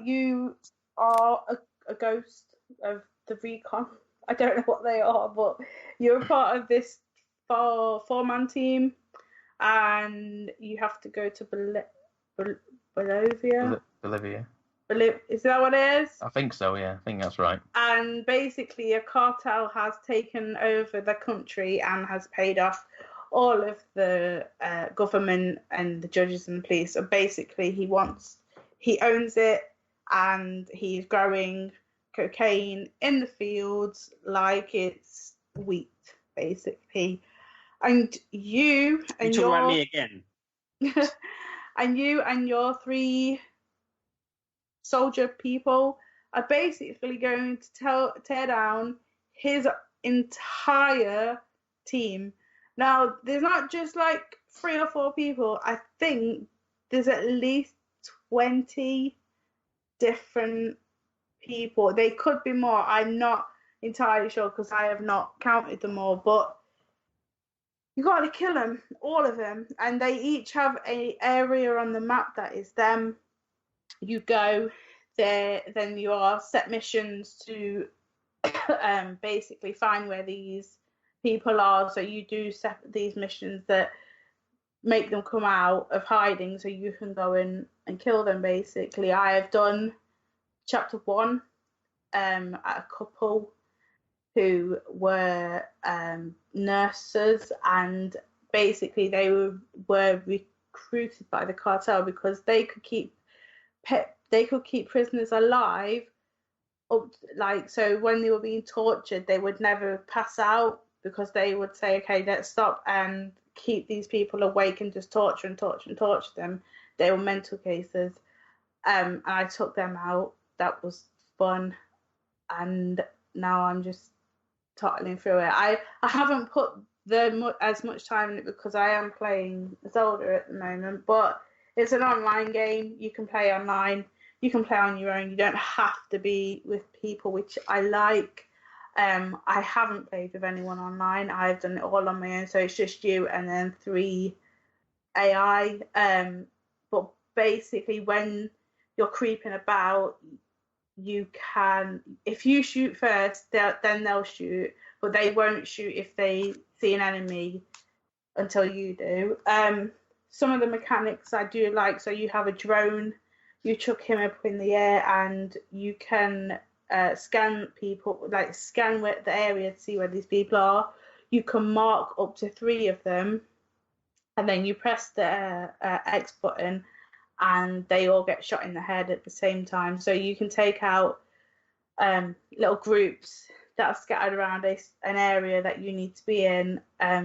a ghost of the Recon. I don't know what they are, but you're a part of this four-man team, and you have to go to Bolivia. Is that what it is? I think so, yeah. I think that's right. And basically, a cartel has taken over the country and has paid off all of the government and the judges and the police. So basically, he owns it, and he's growing cocaine in the fields like it's wheat, basically. And you and talking about me again. and you and your 3 soldier people are basically going to tear down his entire team. Now, there's not just like 3 or 4 people. I think there's at least 20 different people. They could be more. I'm not entirely sure because I have not counted them all, but you got to kill them, all of them, and they each have an area on the map that is them. You go there, then you are set missions to basically find where these people are. So you do set these missions that make them come out of hiding so you can go in and kill them, basically. I have done chapter 1 at a couple who were nurses, and basically they were recruited by the cartel because they could keep prisoners alive so when they were being tortured, they would never pass out because they would say, okay, let's stop and keep these people awake and just torture them. They were mental cases. And I took them out. That was fun. And now I'm just tottling through it. I haven't put as much time in it because I am playing Zelda at the moment, but it's an online game. You can play online. You can play on your own. You don't have to be with people, which I like. I haven't played with anyone online. I've done it all on my own, so it's just you and then 3 AI. But basically, when you're creeping about, you can, if you shoot first, then they'll shoot, but they won't shoot if they see an enemy until you do. Some of the mechanics I do like, so you have a drone. You chuck him up in the air and you can scan people, like scan the area to see where these people are. You can mark up to 3 of them, and then you press the X button and they all get shot in the head at the same time. So you can take out little groups that are scattered around an area that you need to be in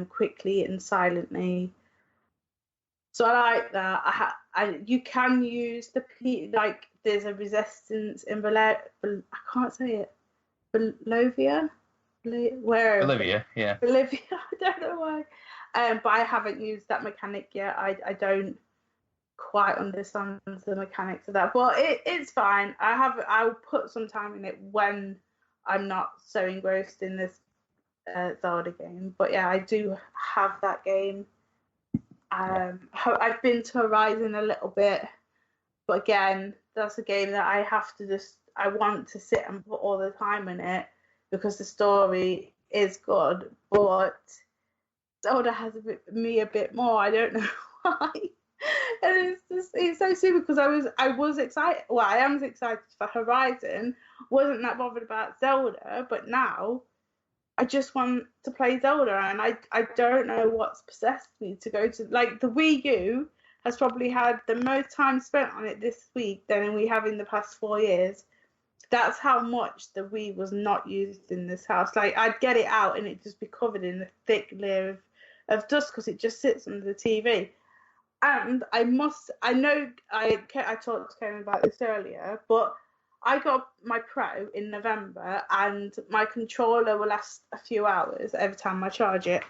quickly and silently. So I like that. You can use like there's a resistance in I can't say it. Bolivia? Where? Bolivia, yeah. Bolivia, I don't know why. But I haven't used that mechanic yet. I don't quite understand the mechanics of that. But it's fine. I'll put some time in it when I'm not so engrossed in this Zelda game. But yeah, I do have that game. I've been to Horizon a little bit, but again, that's a game that I want to sit and put all the time in it because the story is good, but Zelda has me a bit more. I don't know why. And it's so stupid because I was excited. Well, I am excited for Horizon. Wasn't that bothered about Zelda, but now I just want to play Zelda, and I don't know what's possessed me to go to, like, the Wii U has probably had the most time spent on it this week than we have in the past 4 years. That's how much the Wii was not used in this house. Like, I'd get it out and it'd just be covered in a thick layer of dust because it just sits under the TV. And I know I talked to Kevin about this earlier, but I got my Pro in November and my controller will last a few hours every time I charge it.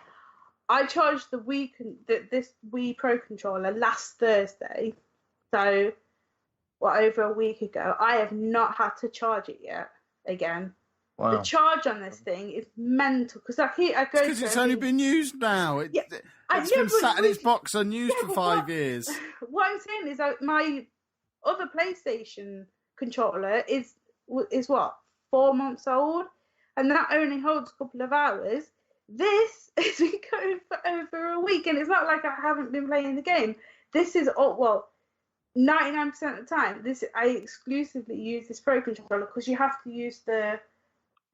I charged this Wii Pro controller last Thursday, so over a week ago. I have not had to charge it yet again. Wow. The charge on this thing is mental because because it's only been used now. It's been sat in its box unused for 5 years. What I'm saying is that my other PlayStation controller is what, 4 months old, and that only holds a couple of hours. This has been going for over a week, and it's not like I haven't been playing the game. This is 99% of the time. I exclusively use this Pro controller because you have to use the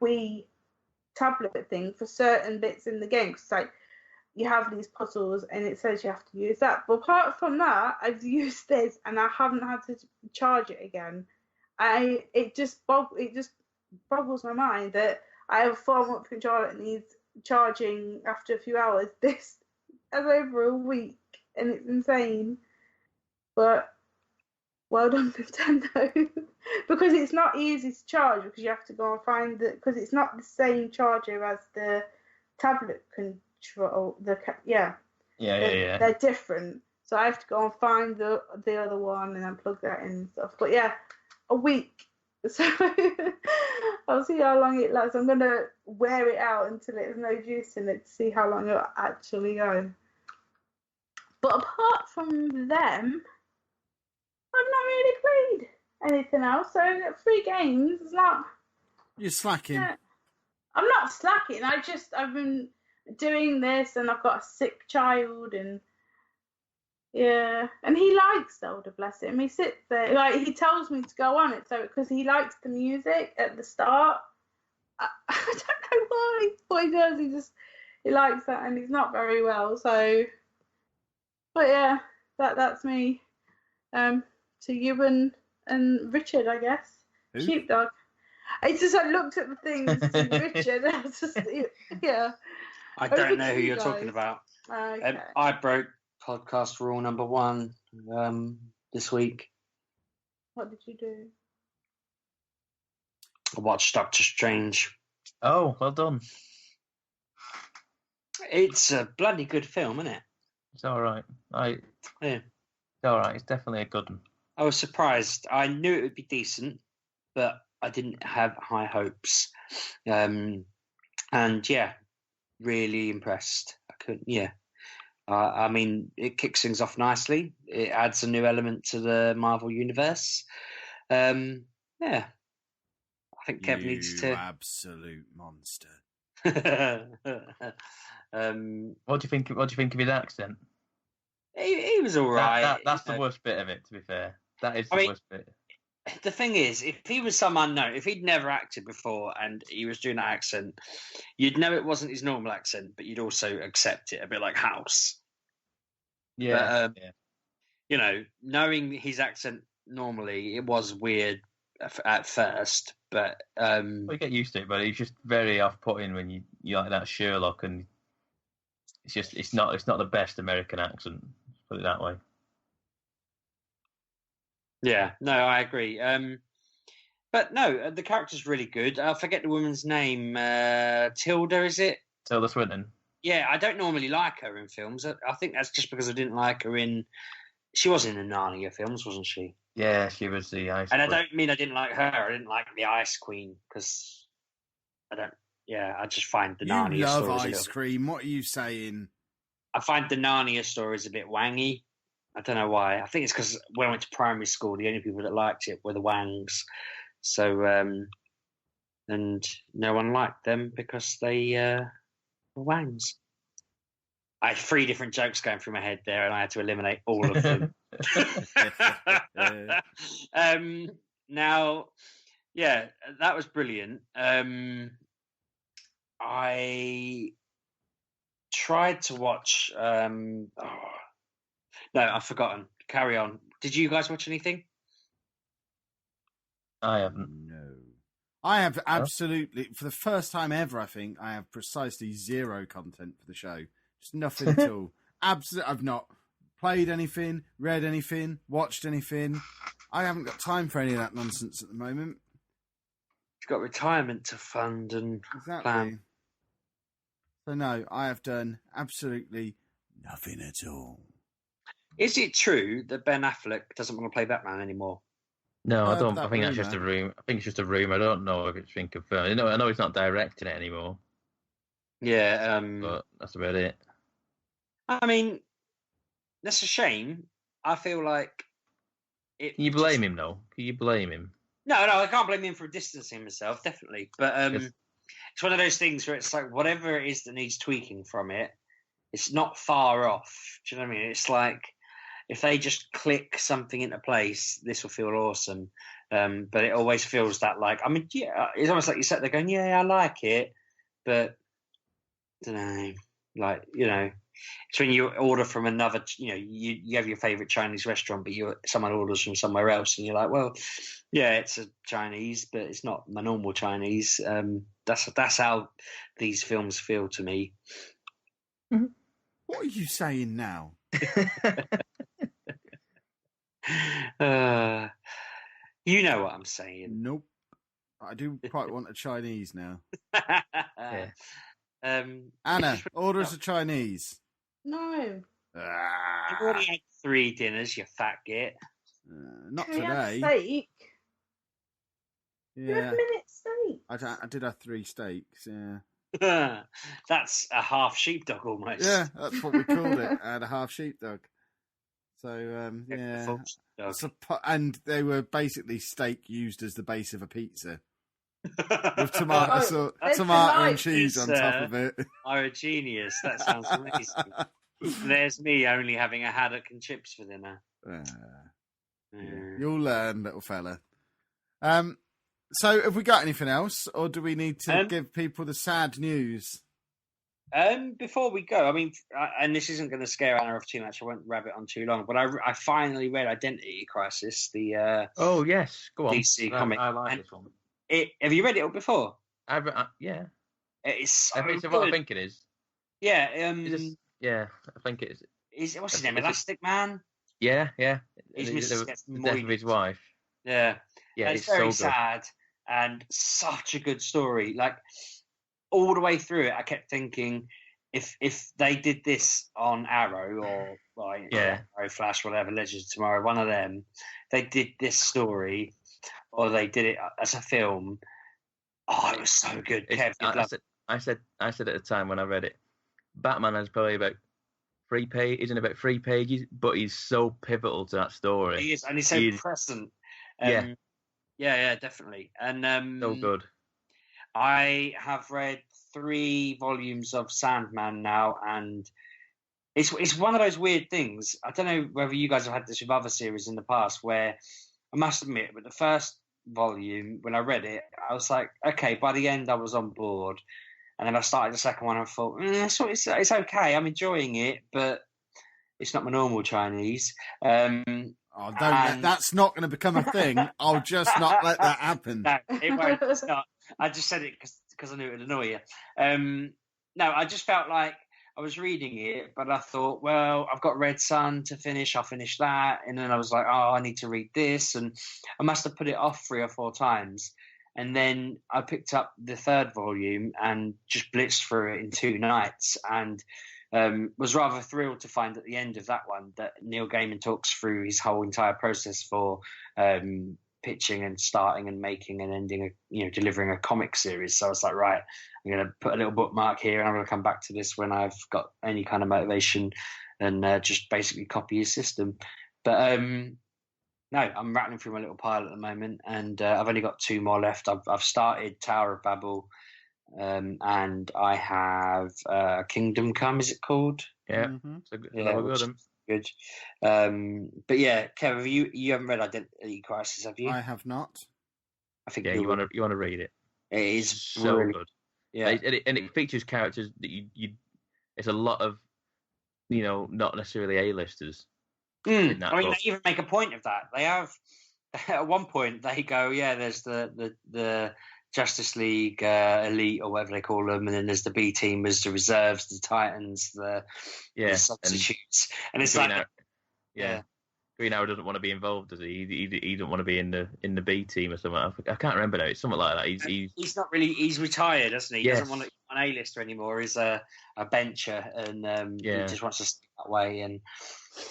Wii tablet thing for certain bits in the game. Because like you have these puzzles and it says you have to use that. But apart from that, I've used this and I haven't had to charge it again. It just boggles my mind that I have a 4-month controller that needs charging after a few hours. This has over a week and it's insane. But well done, Nintendo. Because it's not easy to charge because you have to go and find because it's not the same charger as the tablet control. They're different. So I have to go and find the other one and then plug that in and stuff. But yeah, a week. So I'll see how long it lasts. I'm gonna wear it out until there's no juice in it to see how long it'll actually go. But apart from them, I've not really played anything else. So 3 games is not. You're slacking. I'm not slacking. I've been doing this, and I've got a sick child, and Yeah, and he likes Zelda, bless him. He sits there, like, he tells me to go on it, so because he likes the music at the start. I don't know why, what he does. He likes that, and he's not very well. So, but yeah, that's me. To you and Richard, I guess. Who? Sheepdog. It's just I looked at the things to Richard. I was just yeah. I Over don't know to who you you're guys. talking about. Okay. I broke podcast rule number 1 this week. What did you do? I watched Doctor Strange. Oh, well done. It's a bloody good film, isn't it? It's all right. Yeah. It's all right. It's definitely a good one. I was surprised. I knew it would be decent, but I didn't have high hopes. And yeah, really impressed. I couldn't. Yeah. I mean, it kicks things off nicely. It adds a new element to the Marvel universe. Yeah. I think Kev needs to. Absolute monster. What do you think? What do you think of his accent? He was all right. That's the worst bit of it. To be fair, that is the worst bit. The thing is, if he was some unknown, if he'd never acted before and he was doing that accent, you'd know it wasn't his normal accent, but you'd also accept it, a bit like House. Yeah, but, you know, knowing his accent normally, it was weird at first, but well, you get used to it. But he's just very off-putting when you like that Sherlock, and it's not the best American accent. Let's put it that way. Yeah, no, I agree. But no, the character's really good. I forget the woman's name. Tilda, is it? Tilda Swinton. Yeah, I don't normally like her in films. I think that's just because I didn't like her in. She was in the Narnia films, wasn't she? Yeah, she was the Ice And Queen. I don't mean I didn't like her. I didn't like the Ice Queen because I don't. Yeah, I just find the Narnia You love stories. ice cream. What are you saying? I find the Narnia stories a bit wangy. I don't know why. I think it's because when I went to primary school, the only people that liked it were the Wangs. So, and no one liked them because they were Wangs. I had 3 different jokes going through my head there, and I had to eliminate all of them. Now, yeah, that was brilliant. I tried to watch. No, I've forgotten. Carry on. Did you guys watch anything? I haven't. No. I have absolutely, for the first time ever, I think, I have precisely 0 content for the show. Just nothing at all. Absolutely, I've not played anything, read anything, watched anything. I haven't got time for any of that nonsense at the moment. You've got retirement to fund and Exactly. plan. So no, I have done absolutely nothing at all. Is it true that Ben Affleck doesn't want to play Batman anymore? No, I don't. that I think that's just a rumour. rumor. I think it's just a rumor. I don't know if it's been confirmed. I know he's not directing it anymore, Yeah. but that's about it. I mean, that's a shame. I feel like it. Can you blame him, though? Can you blame him? No, I can't blame him for distancing himself, definitely. But Yes. it's one of those things where it's like whatever it is that needs tweaking from it, it's not far off. Do you know what I mean? It's like if they just click something into place, this will feel awesome. But it always feels that like, I mean, yeah, it's almost like you sat there going, yeah, I like it, but I don't know, like, you know, it's when you order from another, you know, you have your favorite Chinese restaurant, but someone orders from somewhere else, and you're like, well, yeah, it's a Chinese, but it's not my normal Chinese. That's how these films feel to me. What are you saying now? You know what I'm saying. Nope. I do quite want a Chinese now. Yeah. Anna, order us a Chinese. No. You've already had 3 dinners, you fat git. Not Can we have today. steak? You Yeah, have minute steak. I did have 3 steaks. Yeah, That's a half sheepdog almost. yeah, that's what we called it. I had a half sheepdog. So yeah, Full sheepdog. and they were basically steak used as the base of a pizza with tomato There's tomato and delight. cheese on top of it. Are a genius. That sounds amazing. There's me only having a haddock and chips for dinner. You'll learn, little fella. So have we got anything else, or do we need to give people the sad news? Before we go, I mean, and this isn't going to scare Anna off too much. I won't rabbit on too long, but I finally read Identity Crisis, the oh yes, go on. DC comic. I like this one. Have you read it before? Yeah. It's so It's good. what I think it is. Yeah. Yeah, I think it is. What's his name? Elastic Man. Yeah. He's The death of his wife. Yeah. Yeah, it's very sad and such a good story. Like all the way through it, I kept thinking, if they did this on Arrow or Arrow, Flash, whatever, Legends of Tomorrow, one of them, they did this story, or they did it as a film. Oh, it was so good. Kev, I said at the time when I read it, Batman has probably about 3 pages, isn't about 3 pages, but he's so pivotal to that story. He is, and he's so present. Yeah, definitely. And so good. I have read 3 volumes of Sandman now, and it's one of those weird things. I don't know whether you guys have had this with other series in the past, where I must admit, with the first volume, when I read it, I was like, okay, by the end I was on board. And then I started the second one and I thought, it's okay, I'm enjoying it, but it's not my normal Chinese. That's not going to become a thing. I'll just not let that happen. No, it won't. It's not. I just said it because I knew it would annoy you. No, I just felt like I was reading it, but I thought, well, I've got Red Sun to finish. I'll finish that. And then I was like, oh, I need to read this. And I must have put it off 3 or 4 times. And then I picked up the 3rd volume and just blitzed through it in 2 nights, and was rather thrilled to find at the end of that one that Neil Gaiman talks through his whole entire process for pitching and starting and making and ending, delivering a comic series. So I was like, right, I'm going to put a little bookmark here, and I'm going to come back to this when I've got any kind of motivation, and just basically copy his system. But no, I'm rattling through my little pile at the moment, and I've only got 2 more left. I've started Tower of Babel, and I have Kingdom Come. Is it called? Yeah, good. But yeah, Kev, you haven't read Identity Crisis, have you? I have not. I think you want to read it. It is so really good. Yeah, and it features characters that you. It's a lot of, not necessarily A-listers. I mean, they even make a point of that. They have at one point they go, there's the Justice League elite or whatever they call them, and then there's the B team, there's the reserves, the Titans, the substitutes, and it's like, Green Arrow doesn't want to be involved, does he? He doesn't want to be in the B team or something. I can't remember now. It's something like that. He's not really. He's retired, doesn't he? He doesn't want to be an A-lister anymore. He's a bencher, and he just wants to stay that way. And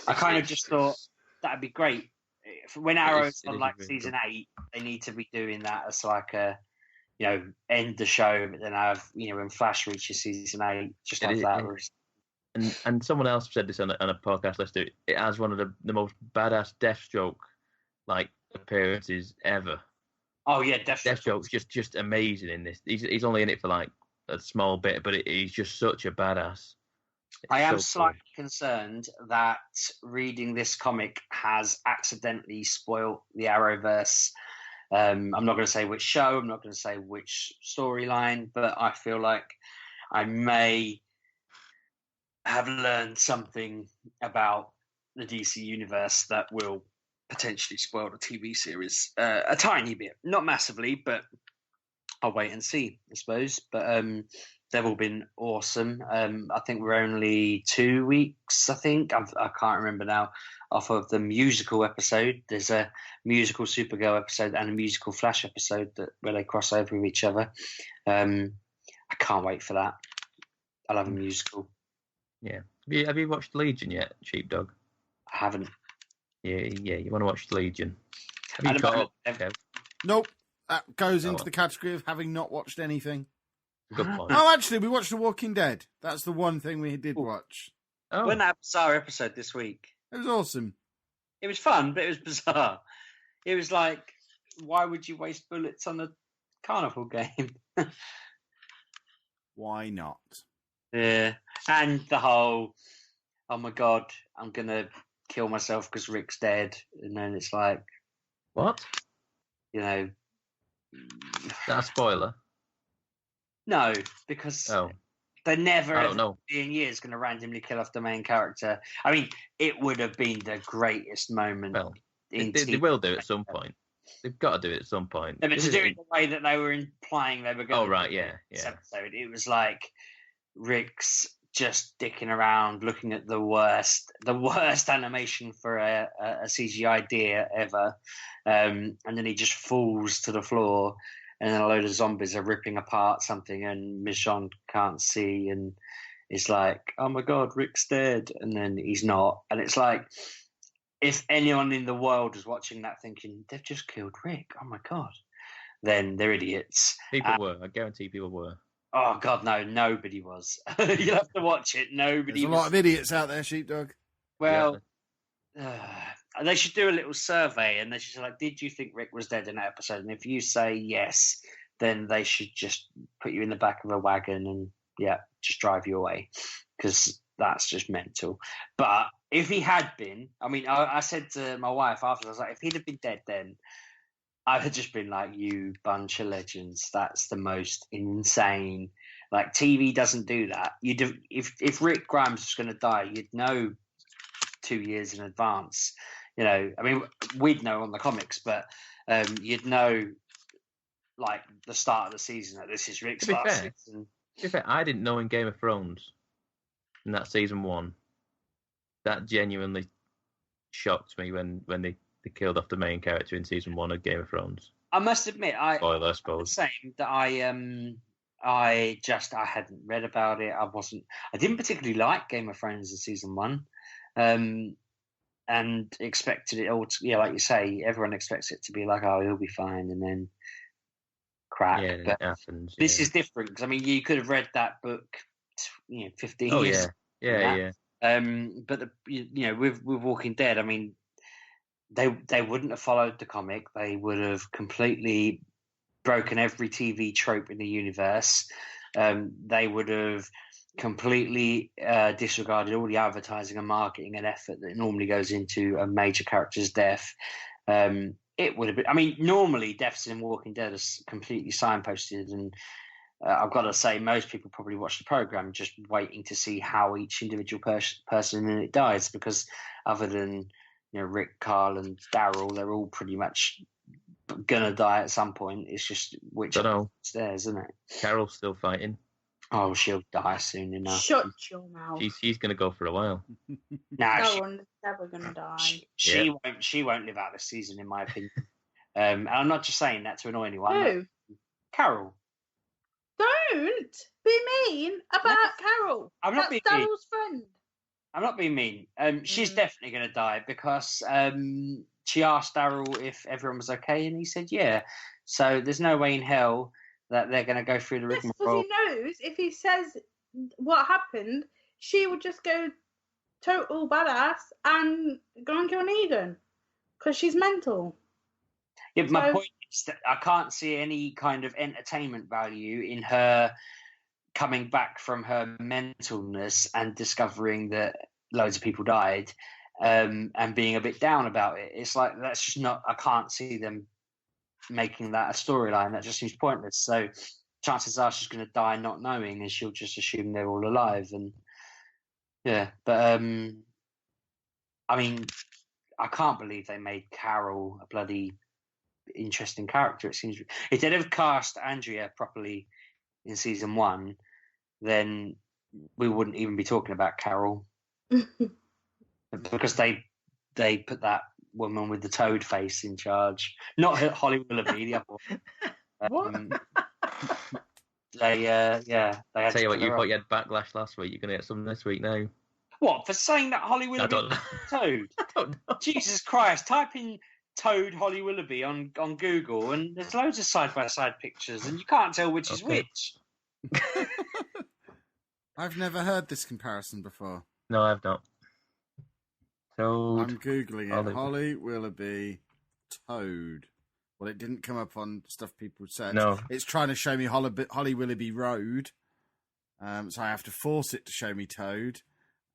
I kind of just thought that'd be great. When Arrow's on like season 8, they need to be doing that as like a, end the show, but then have, when Flash reaches season 8, just have that. And someone else said this on a podcast. Let's do it. It has one of the most badass Deathstroke appearances ever. Oh yeah, Deathstroke's just amazing in this. He's only in it for like a small bit, but he's just such a badass. I am slightly concerned that reading this comic has accidentally spoiled the Arrowverse. I'm not going to say which show, I'm not going to say which storyline, but I feel like I may have learned something about the DC universe that will potentially spoil the TV series a tiny bit, not massively, but I'll wait and see, I suppose. But they've all been awesome. I think we're only 2 weeks, I can't remember now, off of the musical episode. There's a musical Supergirl episode and a musical Flash episode where they cross over with each other. I can't wait for that. I love a musical. Yeah. Have you watched Legion yet, Sheepdog? I haven't. Yeah, you want to watch Legion. Have you caught up? Nope. That goes into the category of having not watched anything. Good point. Oh, actually, we watched The Walking Dead. That's the one thing we did watch. Oh. When that bizarre episode this week. It was awesome. It was fun, but it was bizarre. It was like, why would you waste bullets on a carnival game? Why not? Yeah, and the whole oh my god, I'm gonna kill myself because Rick's dead, and then it's like, What? you know, Is that a spoiler? no, because Oh, they never I ever don't know. in years going to randomly kill off the main character. I mean, it would have been the greatest moment Well, in they TV. will do it at some point. They've got to do it at some point. No, but This to do isn't- it the way that they were implying they were going Oh, to right, do yeah, this yeah. episode, it was like Rick's just dicking around, looking at the worst animation for a CGI deer ever, and then he just falls to the floor, and then a load of zombies are ripping apart something, and Michonne can't see, and it's like, oh my god, Rick's dead, and then he's not, and it's like, if anyone in the world was watching that thinking they've just killed Rick, oh my god, then they're idiots. People were. I guarantee people were. Oh god, no, nobody was. You'll have to watch it. Nobody. There's a lot of idiots out there, Sheepdog. Well, they should do a little survey, and they should say, like, did you think Rick was dead in that episode? And if you say yes, then they should just put you in the back of a wagon and just drive you away, because that's just mental. But if he had been, I mean, I said to my wife after, I was like, if he'd have been dead then, I'd have just been like, you bunch of legends. That's the most insane. Like, TV doesn't do that. If Rick Grimes was going to die, you'd know 2 years in advance. You know, I mean, we'd know on the comics, but you'd know like the start of the season that this is Rick's last season. To be fair, I didn't know in Game of Thrones, in that season 1, that genuinely shocked me when they killed off the main character in season 1 of Game of Thrones. I must admit, Spoiler, I suppose. Same that I hadn't read about it. I didn't particularly like Game of Thrones in season 1, and expected it all to, like you say, everyone expects it to be like, oh, he'll be fine, and then crap. Yeah, but it happens. This is different, because I mean, you could have read that book, 15 Oh years. yeah. But with Walking Dead, I mean, they wouldn't have followed the comic. They would have completely broken every TV trope in the universe. They would have completely disregarded all the advertising and marketing and effort that normally goes into a major character's death. It would have been. I mean, normally deaths in Walking Dead are completely signposted, and I've got to say, most people probably watch the program just waiting to see how each individual person in it dies, because other than Rick, Carl, and Daryl, they're all pretty much gonna die at some point. It's just which it's theirs, isn't it? Carol's still fighting. Oh, she'll die soon enough. Shut your mouth. She's gonna go for a while. No one's ever gonna die. She won't live out this season, in my opinion. And I'm not just saying that to annoy anyone. Who? Carol. Don't be mean about Carol. I'm not being mean. Daryl's friend. I'm not being mean. She's definitely going to die, because she asked Daryl if everyone was okay, and he said yeah. So there's no way in hell that they're going to go through the rigmarole. Because he knows if he says what happened, she would just go total badass and go and kill Negan, because she's mental. Yeah, but my point is that I can't see any kind of entertainment value in her coming back from her mentalness and discovering that loads of people died, and being a bit down about it. It's like, that's just not, I can't see them making that a storyline. That just seems pointless. So chances are she's going to die not knowing, and she'll just assume they're all alive. And but I mean, I can't believe they made Carol a bloody interesting character. It seems if they'd have cast Andrea properly in season 1, then we wouldn't even be talking about Carol, because they put that woman with the toad face in charge, not Holly Willoughby, the other one. What? They had I tell you what, you her thought up. you had backlash last week. You're gonna get some this week now. What, for saying that Holly I Willoughby don't know. was Toad? I don't know. Jesus Christ! Type in Toad Holly Willoughby on Google, and there's loads of side by side pictures, and you can't tell which is Okay. which. I've never heard this comparison before. No, I've not. So I'm Googling Holly- it. Holly Willoughby Toad. Well, it didn't come up on stuff people said. No. It's trying to show me Holly Willoughby Road. So I have to force it to show me Toad.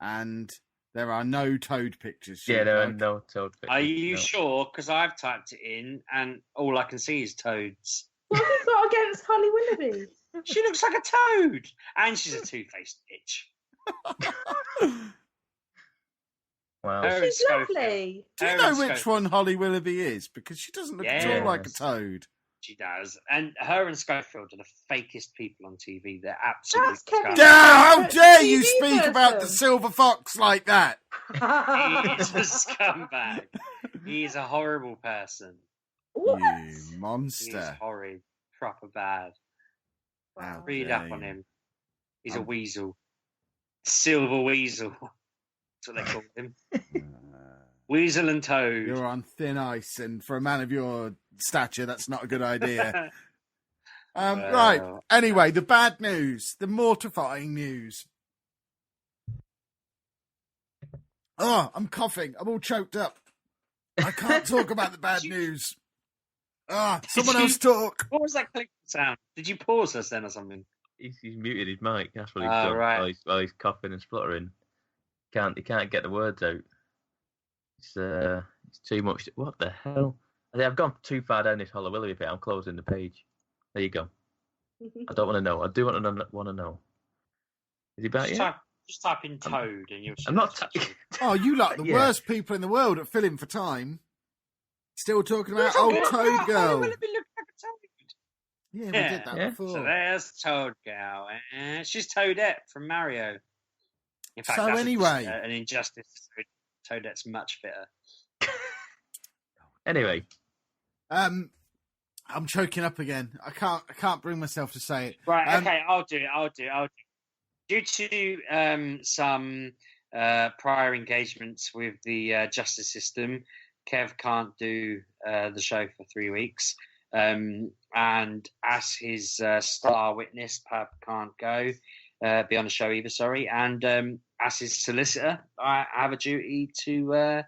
And There are no Toad pictures. Yeah, there are Sheepdog. no Toad pictures. Are you no. sure? Because I've typed it in, and all I can see is toads. What have you got against Holly Willoughby? She looks like a toad, and she's a two-faced bitch. Wow. Her and She's Schofield. lovely. Do you Her know and which Schofield. one Holly Willoughby is? Because she doesn't look at all like a Yes. toad. She does, and her and Schofield are the fakest people on TV. They're absolutely That's Kevin. disgusting. How dare you TV speak about the person. silver fox like that? He is a scumbag. He's a horrible person. What? You He's monster. horrid, proper bad. How Read dare up on you. him. He's a Um, weasel. Silver weasel. That's what they call him. Weasel and Toad. You're on thin ice, and for a man of your stature, that's not a good idea. Right. Well. Anyway, the bad news, the mortifying news. Oh, I'm coughing. I'm all choked up. I can't talk about the bad news. Someone else talk. What was that click sound? Did you pause us then or something? He's muted his mic. That's what he's Oh, done. right. While he's coughing and spluttering. He can't get the words out. It's too much. What the hell? I think I've gone too far down this Hollow Willoughby bit. I'm closing the page. There you go. I don't want to know. I do want to know. Is he back yet? Just type in Toad and you'll see. I'm not. Oh, you like the Yeah. worst people in the world at filling for time. Still talking about old Toad Girl. Will it be looking like a toad? Yeah, we Yeah. did that Yeah. before. So there's Toad Girl. She's Toadette from Mario. In fact, So that's anyway. an injustice. Toadette's much fitter. Anyway, I'm choking up again. I can't bring myself to say it. Right, okay, I'll do it. Due to some prior engagements with the justice system, Kev can't do the show for 3 weeks. And as his star witness, Pab can't go, be on the show either, sorry. And as his solicitor, I have a duty to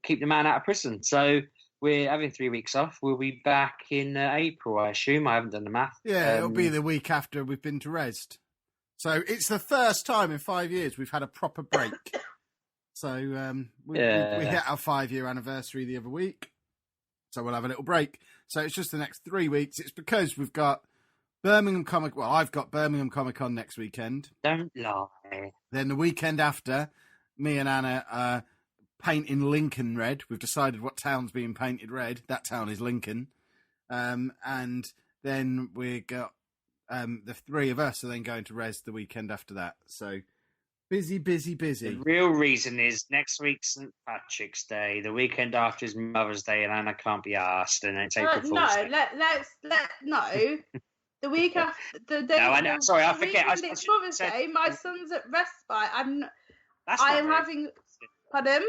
keep the man out of prison. So we're having 3 weeks off. We'll be back in April, I assume. I haven't done the math. Yeah, it'll be the week after we've been to Rest. So it's the first time in 5 years we've had a proper break. So we hit our 5-year anniversary the other week. So we'll have a little break. So it's just the next 3 weeks. It's because we've got Birmingham Comic. Well, I've got Birmingham Comic Con next weekend. Don't lie. Then the weekend after, me and Anna are painting Lincoln red. We've decided what town's being painted red. That town is Lincoln. And then we got the three of us are then going to Res the weekend after that. So busy. The real reason is next week's St. Patrick's Day. The weekend after is Mother's Day, and Anna can't be asked. And it's April Fool's Day. No. The week after the day. No, I know. Sorry, I forget. Weekend it's Mother's Day. My son's at respite. I That's am not having. Pardon?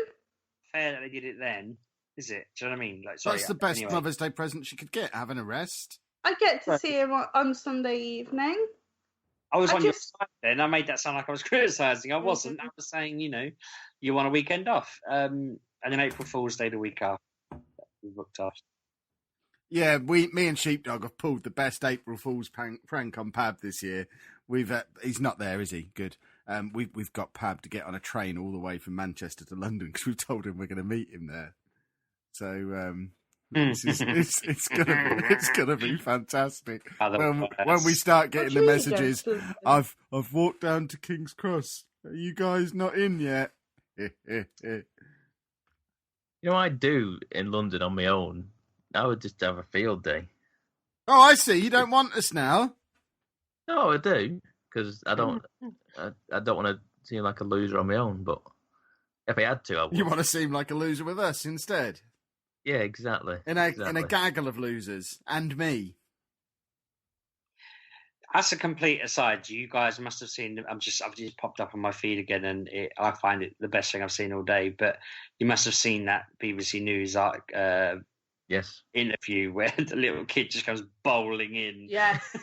fair that they did it then, is it? Do you know what I mean? Like, sorry, That's the best anyway. Mother's Day present she could get, having a rest. I get to Right. see him on Sunday evening. I was I on your just- side then. I made that sound like I was criticising. I wasn't. I was saying, you want a weekend off. And then April Fool's Day the week after. We booked off. Yeah, me and Sheepdog have pulled the best April Fool's prank on Pab this year. He's not there, is he? Good. We've got Pab to get on a train all the way from Manchester to London because we've told him we're going to meet him there. So it's gonna be fantastic when we start getting the messages. I've walked down to King's Cross. Are you guys not in yet? You know what I'd do in London on my own? I would just have a field day. Oh, I see. You don't want us now. No, I do, because I don't want to seem like a loser on my own. But if I had to, I would. You want to seem like a loser with us instead. Yeah, exactly. In a gaggle of losers and me. As a complete aside, you guys must have seen. I've just popped up on my feed again, and I find it the best thing I've seen all day. But you must have seen that BBC News Yes. interview where the little kid just comes bowling in. Yes.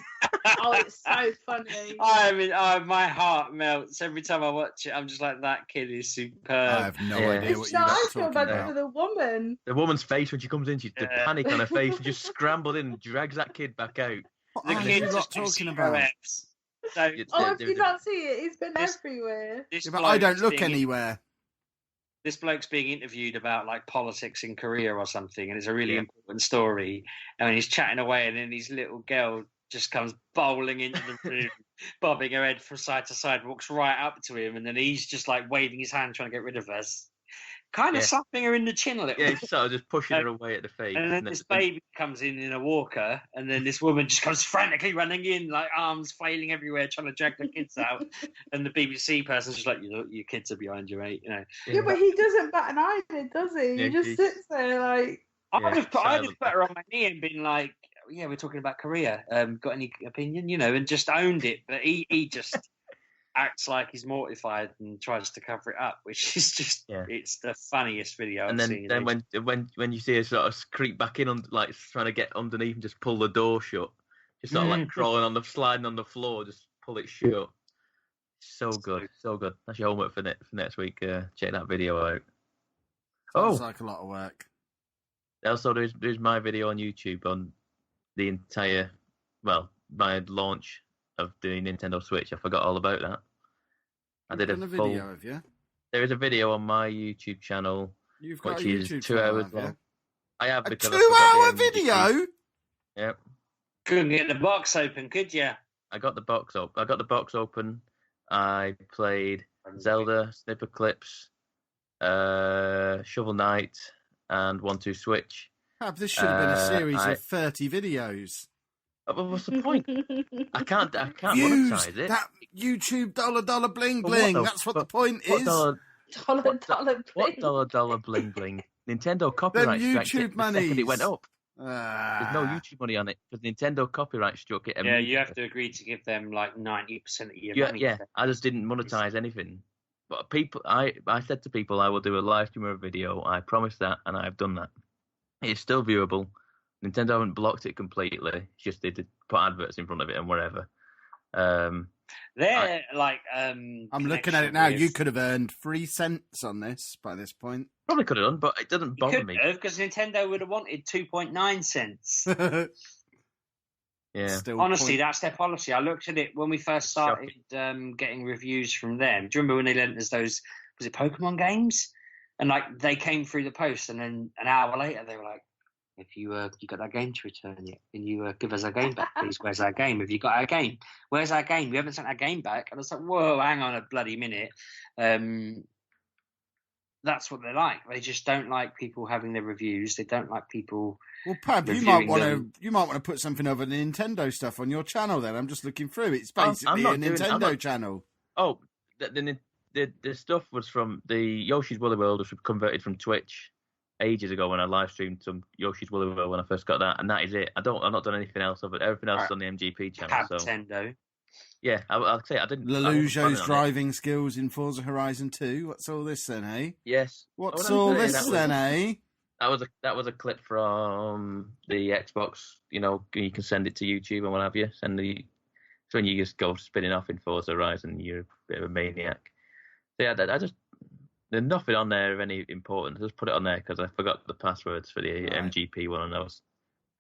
Oh, it's so funny. I mean, my heart melts every time I watch it. I'm just like, that kid is superb. I have no idea what It's you're I feel talking bad about. for the woman. The woman's face when she comes in, she's the Yeah. panic on her face. She just scrambled in and drags that kid back out. The What are kid you lot just talking talking about? So if you don't see it, he's been everywhere. this Yeah, but I don't bloke's look being- anywhere. This bloke's being interviewed about like politics in Korea or something, and it's a really important story. And he's chatting away, and then his little girl just comes bowling into the room, bobbing her head from side to side, walks right up to him, and then he's just like waving his hand, trying to get rid of her, kind of slapping her in the chin a little. Yeah, he's sort of just pushing her away at the face. And then this baby comes in a walker, and then this woman just comes frantically running in, like arms flailing everywhere, trying to drag the kids out. And the BBC person's just like, your kids are behind you, mate. You know. Yeah, but he doesn't bat an eyelid, does he? Yeah, he just sits there like. I just put her on my knee and been like, yeah, we're talking about Korea. Got any opinion? You know, and just owned it. But he just acts like he's mortified and tries to cover it up, which is just it's the funniest video and I've then, seen. Then when you see her sort of creep back in, like trying to get underneath and just pull the door shut, just sort of like sliding on the floor, just pull it shut. So good, so good. That's your homework for next week. Check that video out. Sounds like a lot of work. Also, there's my video on YouTube on the entire, my launch of the Nintendo Switch. I forgot all about that. I did a video of you. There is a video on my YouTube channel, You've got which a is YouTube 2 channel, hours have you? long. I have A because 2-hour video. Yep. Couldn't get the box open, could you? I got the box open. I played Zelda, Snipper Clips, Shovel Knight, and 1-2 Switch. This should have been a series of 30 videos. Well, what's the point? I can't Views, monetize it. that YouTube dollar bling bling. That's what the point is. Dollar Bling bling. Nintendo copyright YouTube struck it money. the second it went up. There's no YouTube money on it because Nintendo copyright struck it. Yeah, you have to agree to give them like 90% of your money. Yeah, I just didn't monetize anything. But I said to people I will do a live stream or a video. I promised that, and I've done that. It's still viewable. Nintendo haven't blocked it completely. It's just they did put adverts in front of it and whatever. I'm looking at it now. You could have earned 3 cents on this by this point. Probably could have done, but it doesn't bother me. Because Nintendo would have wanted 2.9 cents. Yeah. Honestly, that's their policy. I looked at it when we first started getting reviews from them. Do you remember when they lent us those, was it Pokemon games? And like they came through the post, and then an hour later they were like, if you got that game to return yet, can you give us our game back, please? Where's our game? Have you got our game? Where's our game? We haven't sent our game back. And I was like, whoa, hang on a bloody minute. That's what they're like. They just don't like people having their reviews. They don't like people. Well, Pab, you might want to put something over the Nintendo stuff on your channel. Then I'm just looking through. It's basically a Nintendo channel. Oh, the stuff was from the Yoshi's Woolly World, was converted from Twitch ages ago when I live streamed some Yoshi's Woolly World when I first got that, and that is it. I've not done anything else of it. Everything else is on the MGP channel. Nintendo. Yeah, I'll say I didn't. Lelujo's driving skills in Forza Horizon 2. What's all this then, eh? Yes. What's all this then, eh? That was a clip from the Xbox. You know, you can send it to YouTube and what have you. So when you just go spinning off in Forza Horizon, you're a bit of a maniac. So yeah, there's nothing on there of any importance. I just put it on there because I forgot the passwords for the MGP one, and I was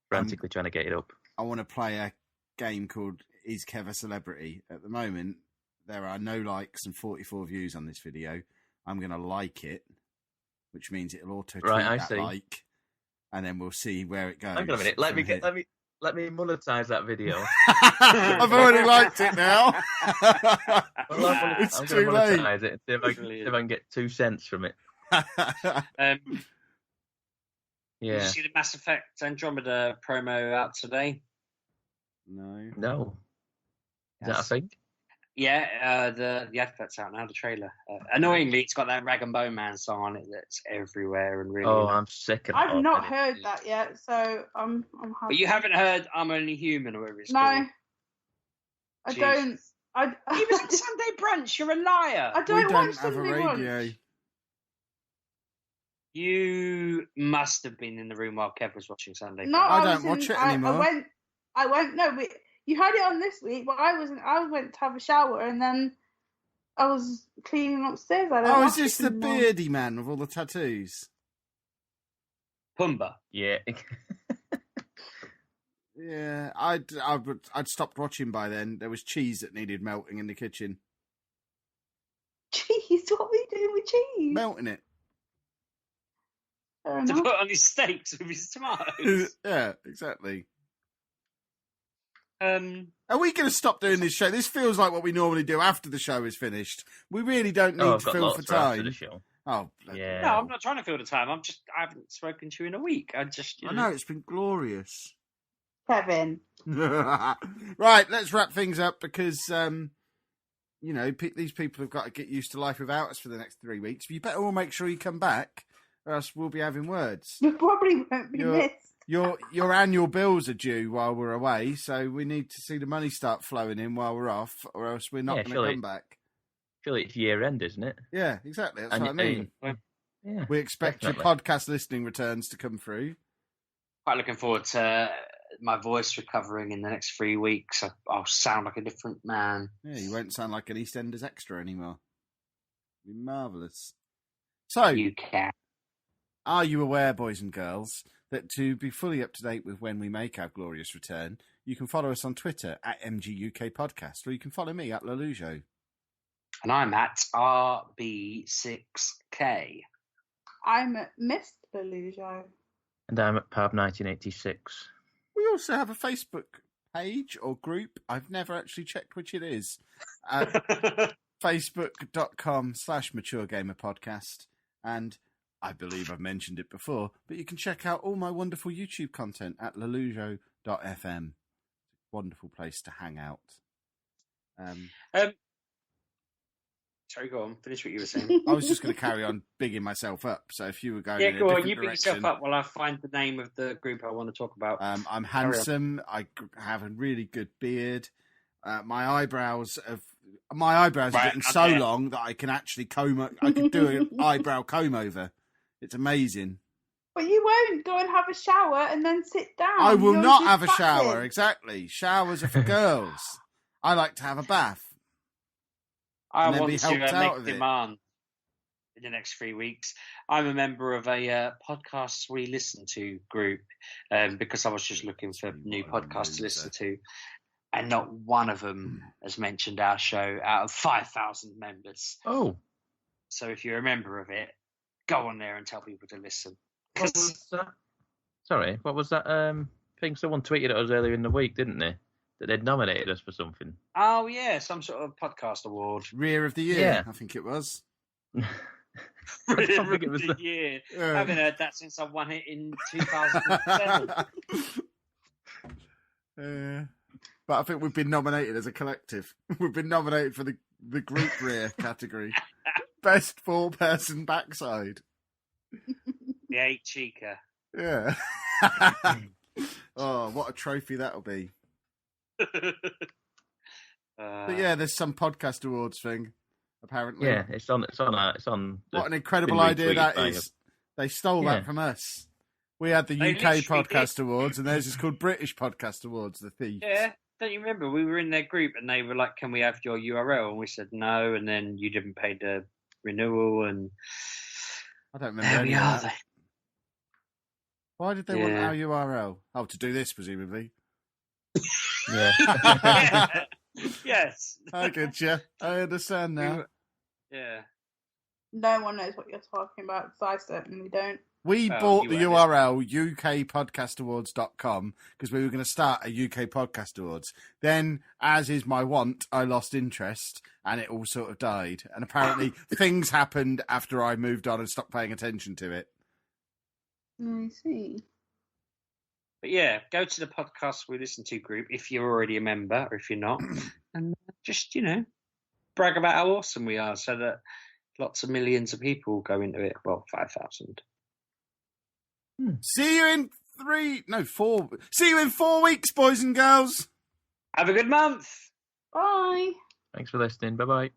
frantically trying to get it up. I want to play a game called Is Kev a Celebrity? At the moment, there are no likes and 44 views on this video. I'm going to like it, which means it'll auto-tweet that like, and then we'll see where it goes. Hang on a minute. Let me monetize that video. I've already liked it now. It's too late. It, see if I can get 2 cents from it. Did you see the Mass Effect Andromeda promo out today? No. Is that a thing? Yeah, the advert's out now, the trailer. Annoyingly, it's got that Rag and Bone Man song on it that's everywhere and really. Oh, I'm sick of it. I've not heard that yet, so I'm happy. But you haven't heard I'm Only Human or whatever it's called? I don't. You was at Sunday Brunch, you're a liar. I don't watch have a Sunday radio. Brunch. You must have been in the room while Kev was watching Sunday Brunch. No, I don't watch it anymore. I went. No, you had it on this week, but I went to have a shower and then I was cleaning upstairs. Is this the beardy man with all the tattoos? Pumbaa. Yeah. Yeah, I'd stopped watching by then. There was cheese that needed melting in the kitchen. Cheese? What were you doing with cheese? Melting it. Fair To enough. put on his steaks with his tomatoes. Yeah, exactly. Are Are we going to stop doing this show? This feels like what we normally do after the show is finished. We really don't need I've to got fill lots for for after time. the show. Oh, Yeah. No, I'm not trying to fill the time. I haven't spoken to you in a week. I know, it's been glorious. Kevin. Right, let's wrap things up because, these people have got to get used to life without us for the next 3 weeks. You better all make sure you come back, or else we'll be having words. You probably won't be missed. Your annual bills are due while we're away, so we need to see the money start flowing in while we're off, or else we're not going to come back. Surely it's year end, isn't it? Yeah, exactly. That's what I mean. Yeah, we expect definitely. your podcast listening returns to come through. quite looking forward to my voice recovering in the next 3 weeks. I'll sound like a different man. Yeah, you won't sound like an EastEnders extra anymore. It'll be marvellous. So, You can. are you aware, boys and girls, that to be fully up to date with when we make our glorious return, you can follow us on Twitter at MGUK Podcast, or you can follow me at Lelujo. And I'm at RB6K. I'm Miss Lelujo. And I'm at Pab 1986. We also have a Facebook page or group. I've never actually checked which it is. Facebook.com/MatureGamerPodcast. And I believe I've mentioned it before, but you can check out all my wonderful YouTube content at lelujo.fm. Wonderful place to hang out. Sorry, go on. Finish what you were saying. I was just going to carry on bigging myself up. So if you were going in a go different on. You pick direction, yourself up while I find the name of the group I want to talk about. I'm handsome. I have a really good beard. My eyebrows are getting so long that I can actually I could do an eyebrow comb over. It's amazing. But you won't go and have a shower and then sit down. I will You're not just have a sat shower. there. Exactly. Showers are for girls. I like to have a bath. I and then want be to helped out make of it. demand in the next 3 weeks. I'm a member of a podcasts we listen to group because I was just looking for new podcasts to listen to. And not one of them has mentioned our show out of 5,000 members. Oh. So if you're a member of it, go on there and tell people to listen. What was that? Sorry, what was that thing? Someone tweeted at us earlier in the week, didn't they? That they'd nominated us for something. Oh, yeah, some sort of podcast award. Rear of the year, Yeah. I think it was. Rear think it of was the the- year. Yeah. I haven't heard that since I won it in 2007. But I think we've been nominated as a collective. We've been nominated for the group rear category. Best 4-person backside. The 8 Chica. Yeah. Oh, what a trophy that'll be. But yeah, there's some podcast awards thing, apparently. Yeah, it's on. What an incredible been idea retweeted that by is. They stole Yeah. that from us. We had the They UK literally Podcast did. Awards, and theirs is called British Podcast Awards, the thieves. Yeah, don't you remember? We were in their group and they were like, "Can we have your URL?" And we said no, and then you didn't pay the renewal, and I don't remember there any we of are. that. Why did they want Yeah. our URL? Oh, to do this, presumably. Yeah. Yes. I get you. I understand now. Yeah. No one knows what you're talking about, because I certainly don't. We Oh, bought you the had it. URL ukpodcastawards.com because we were going to start a UK Podcast Awards. Then, as is my wont, I lost interest and it all sort of died. And apparently things happened after I moved on and stopped paying attention to it. I see. But yeah, go to the podcast we listen to group if you're already a member, or if you're not, and just brag about how awesome we are, so that lots of millions of people go into it. Well, 5,000. See you in 4. See you in 4 weeks, boys and girls. Have a good month. Bye. Thanks for listening. Bye bye.